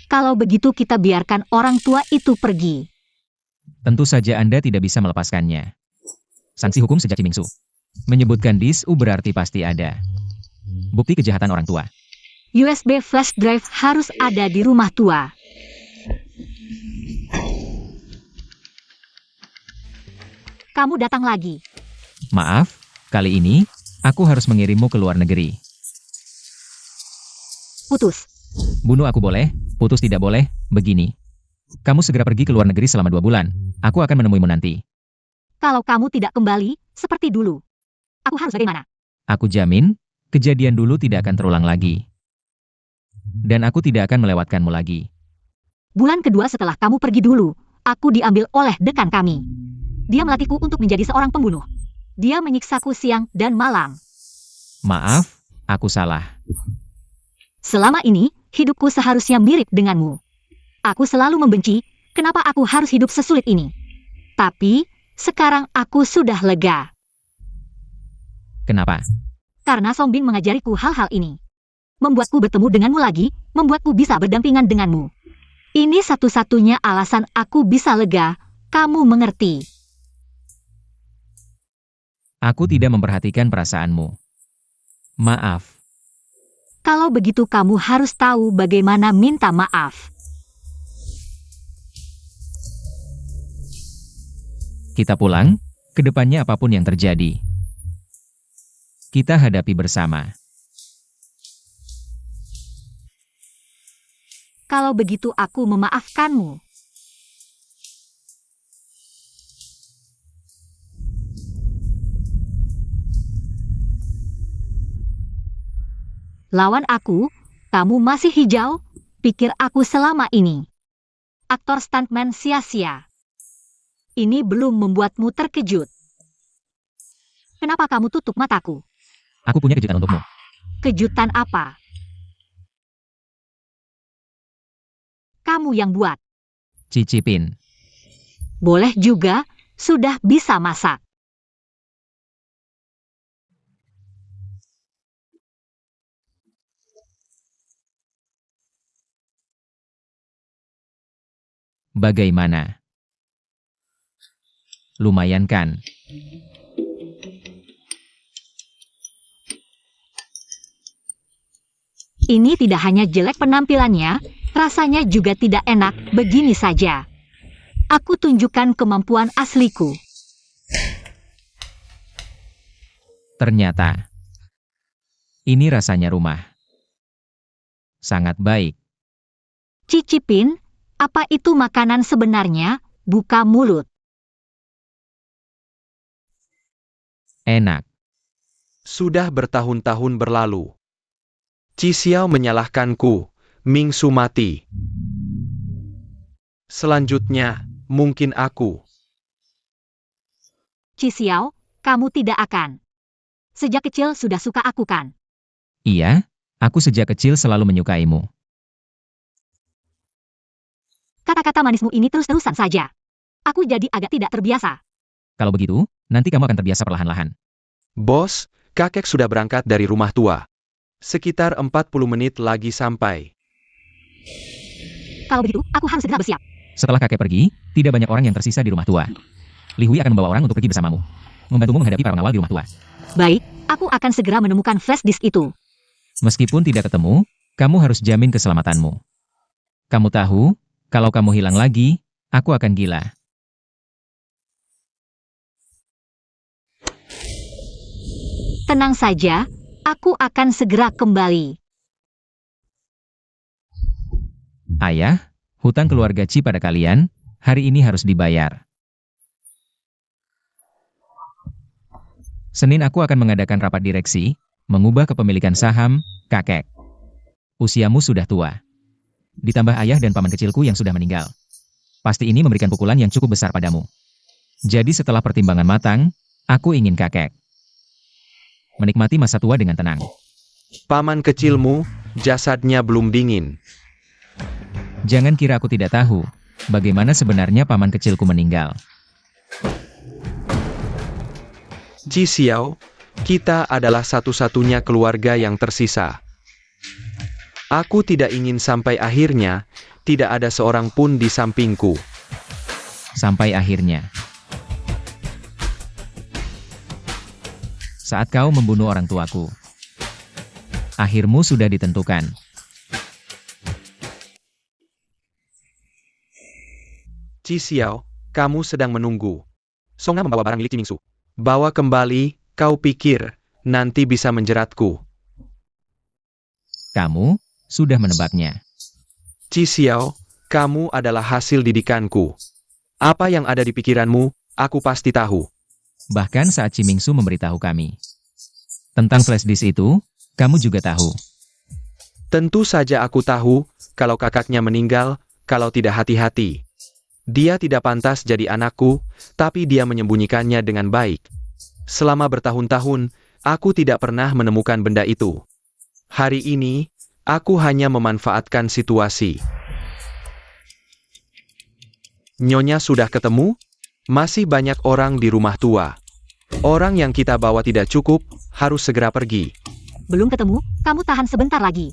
Kalau begitu kita biarkan orang tua itu pergi. Tentu saja Anda tidak bisa melepaskannya. Sanksi hukum sejak Cimingsu menyebutkan Dis U berarti pasti ada bukti kejahatan orang tua. USB flash drive harus ada di rumah tua. Kamu datang lagi. Maaf, kali ini aku harus mengirimmu ke luar negeri. Putus. Bunuh aku boleh, putus tidak boleh, begini. Kamu segera pergi ke luar negeri selama 2 bulan. Aku akan menemuimu nanti. Kalau kamu tidak kembali, seperti dulu. Aku harus bagaimana? Aku jamin, kejadian dulu tidak akan terulang lagi. Dan aku tidak akan melewatkanmu lagi. Bulan kedua setelah kamu pergi dulu, aku diambil oleh dekan kami. Dia melatihku untuk menjadi seorang pembunuh. Dia menyiksaku siang dan malam. Maaf, aku salah. Selama ini, hidupku seharusnya mirip denganmu. Aku selalu membenci, kenapa aku harus hidup sesulit ini. Tapi, sekarang aku sudah lega. Kenapa? Karena Song Bing mengajariku hal-hal ini. Membuatku bertemu denganmu lagi, membuatku bisa berdampingan denganmu. Ini satu-satunya alasan aku bisa lega, kamu mengerti. Aku tidak memperhatikan perasaanmu. Maaf. Kalau begitu kamu harus tahu bagaimana minta maaf. Kita pulang, kedepannya apapun yang terjadi. Kita hadapi bersama. Kalau begitu aku memaafkanmu. Lawan aku, kamu masih hijau, pikir aku selama ini. Aktor stuntman sia-sia. Ini belum membuatmu terkejut. Kenapa kamu tutup mataku? Aku punya kejutan untukmu. Kejutan apa? Kamu yang buat. Cicipin. Boleh juga, sudah bisa masak. Bagaimana? Lumayan kan? Ini tidak hanya jelek penampilannya, rasanya juga tidak enak begini saja. Aku tunjukkan kemampuan asliku. Ternyata. Ini rasanya rumah. Sangat baik. Cicipin, apa itu makanan sebenarnya? Buka mulut. Enak. Sudah bertahun-tahun berlalu. Qi Xiao menyalahkanku, Ming Su mati. Selanjutnya, mungkin aku. Qi Xiao, kamu tidak akan. Sejak kecil sudah suka aku kan? Iya, aku sejak kecil selalu menyukaimu. Kata-kata manismu ini terus-terusan saja. Aku jadi agak tidak terbiasa. Kalau begitu, nanti kamu akan terbiasa perlahan-lahan. Bos, kakek sudah berangkat dari rumah tua. Sekitar 40 menit lagi sampai. Kalau begitu, aku harus segera bersiap. Setelah kakek pergi, tidak banyak orang yang tersisa di rumah tua. Li Hui akan membawa orang untuk pergi bersamamu. Membantumu menghadapi para pengawal di rumah tua. Baik, aku akan segera menemukan flash disk itu. Meskipun tidak ketemu, kamu harus jamin keselamatanmu. Kamu tahu, kalau kamu hilang lagi, aku akan gila. Tenang saja, aku akan segera kembali. Ayah, hutang keluarga Qi pada kalian, hari ini harus dibayar. Senin aku akan mengadakan rapat direksi, mengubah kepemilikan saham, kakek. Usiamu sudah tua. Ditambah ayah dan paman kecilku yang sudah meninggal. Pasti ini memberikan pukulan yang cukup besar padamu. Jadi setelah pertimbangan matang, aku ingin kakek menikmati masa tua dengan tenang. Paman kecilmu, jasadnya belum dingin. Jangan kira aku tidak tahu, bagaimana sebenarnya paman kecilku meninggal. Qi Xiao, kita adalah satu-satunya keluarga yang tersisa. Aku tidak ingin sampai akhirnya, tidak ada seorang pun di sampingku. Sampai akhirnya. Saat kau membunuh orang tuaku. Akhirmu sudah ditentukan. Qi Xiao, kamu sedang menunggu. Song Na membawa barang milik Qi Mingsu. Bawa kembali, kau pikir, nanti bisa menjeratku. Kamu sudah menebaknya. Qi Xiao, kamu adalah hasil didikanku. Apa yang ada di pikiranmu, aku pasti tahu. Bahkan saat Qi Mingsu memberitahu kami tentang flash disk itu, kamu juga tahu. Tentu saja aku tahu, kalau kakaknya meninggal, kalau tidak hati-hati. Dia tidak pantas jadi anakku, tapi dia menyembunyikannya dengan baik. Selama bertahun-tahun, aku tidak pernah menemukan benda itu. Hari ini, aku hanya memanfaatkan situasi. Nyonya sudah ketemu? Masih banyak orang di rumah tua. Orang yang kita bawa tidak cukup, harus segera pergi. Belum ketemu, kamu tahan sebentar lagi.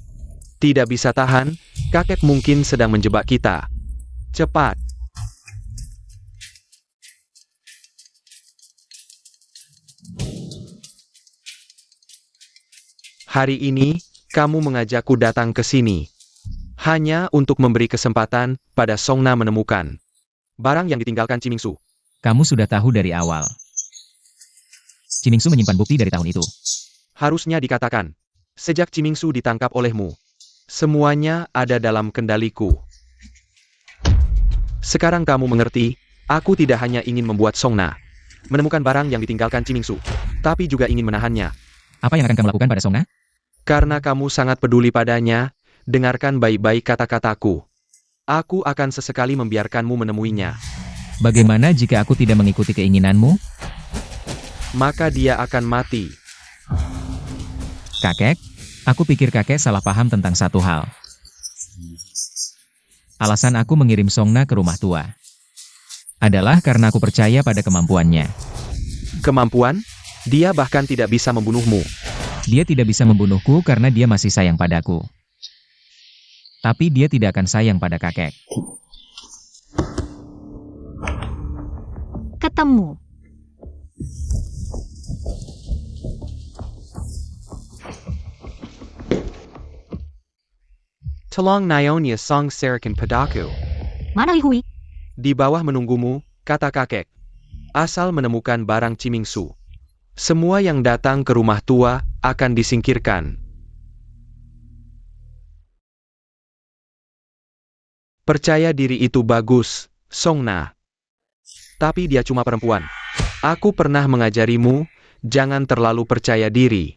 Tidak bisa tahan, kakek mungkin sedang menjebak kita. Cepat. Hari ini, kamu mengajakku datang ke sini. Hanya untuk memberi kesempatan pada Song Na menemukan barang yang ditinggalkan Qi Mingsu. Kamu sudah tahu dari awal. Qi Mingsu menyimpan bukti dari tahun itu. Harusnya dikatakan, sejak Qi Mingsu ditangkap olehmu, semuanya ada dalam kendaliku. Sekarang kamu mengerti, aku tidak hanya ingin membuat Song Na menemukan barang yang ditinggalkan Qi Mingsu, tapi juga ingin menahannya. Apa yang akan kamu lakukan pada Song Na? Karena kamu sangat peduli padanya, dengarkan baik-baik kata-kataku. Aku akan sesekali membiarkanmu menemuinya. Bagaimana jika aku tidak mengikuti keinginanmu? Maka dia akan mati. Kakek, aku pikir kakek salah paham tentang satu hal. Alasan aku mengirim Song Na ke rumah tua adalah karena aku percaya pada kemampuannya. Kemampuan? Dia bahkan tidak bisa membunuhmu. Dia tidak bisa membunuhku karena dia masih sayang padaku. Tapi dia tidak akan sayang pada kakek. Ketemu. Tolong Nyonya Song Sarakan padaku. Mana Li Hui? Di bawah menunggumu, kata kakek. Asal menemukan barang Qi Mingsu. Semua yang datang ke rumah tua akan disingkirkan. Percaya diri itu bagus, Song Na. Tapi dia cuma perempuan. Aku pernah mengajarimu, Jangan terlalu percaya diri.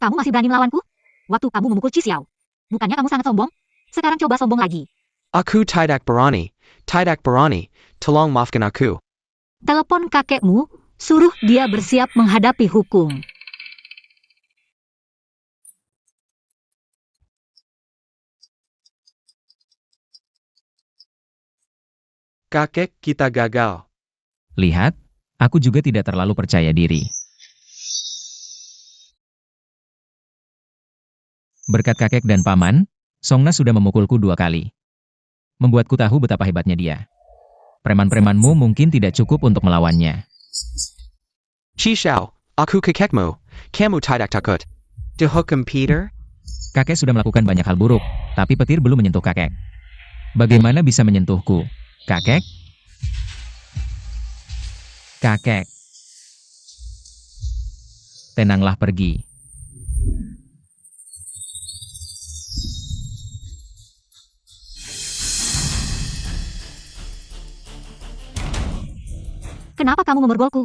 Kamu masih berani melawanku? Waktu kamu memukul Chi Xiao. Bukannya kamu sangat sombong? Sekarang coba sombong lagi. Aku tidak berani. Tidak berani. Tolong maafkan aku. Telepon kakekmu, suruh dia bersiap menghadapi hukum. Kakek, kita gagal. Lihat, aku juga tidak terlalu percaya diri. Berkat kakek dan paman, Songna sudah memukulku 2 kali. Membuatku tahu betapa hebatnya dia. Preman-premanmu mungkin tidak cukup untuk melawannya. Chi Xiao, aku kakekmu. Kamu tidak takut. Dihukum Peter? Kakek sudah melakukan banyak hal buruk, tapi petir belum menyentuh kakek. Bagaimana bisa menyentuhku? Kakek? Kakek. Tenanglah pergi. Kenapa kamu memergolku?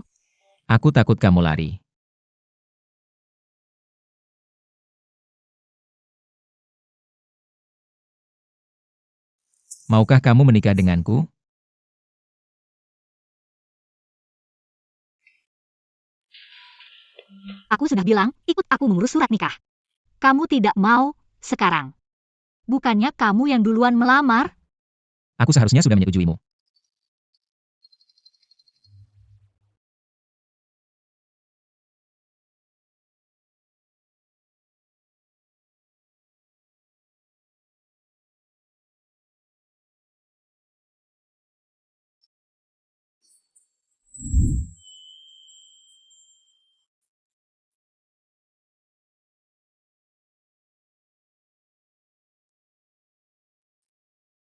Aku takut kamu lari. Maukah kamu menikah denganku? Aku sudah bilang, ikut aku mengurus surat nikah. Kamu tidak mau sekarang. Bukannya kamu yang duluan melamar? Aku seharusnya sudah menyetujuimu.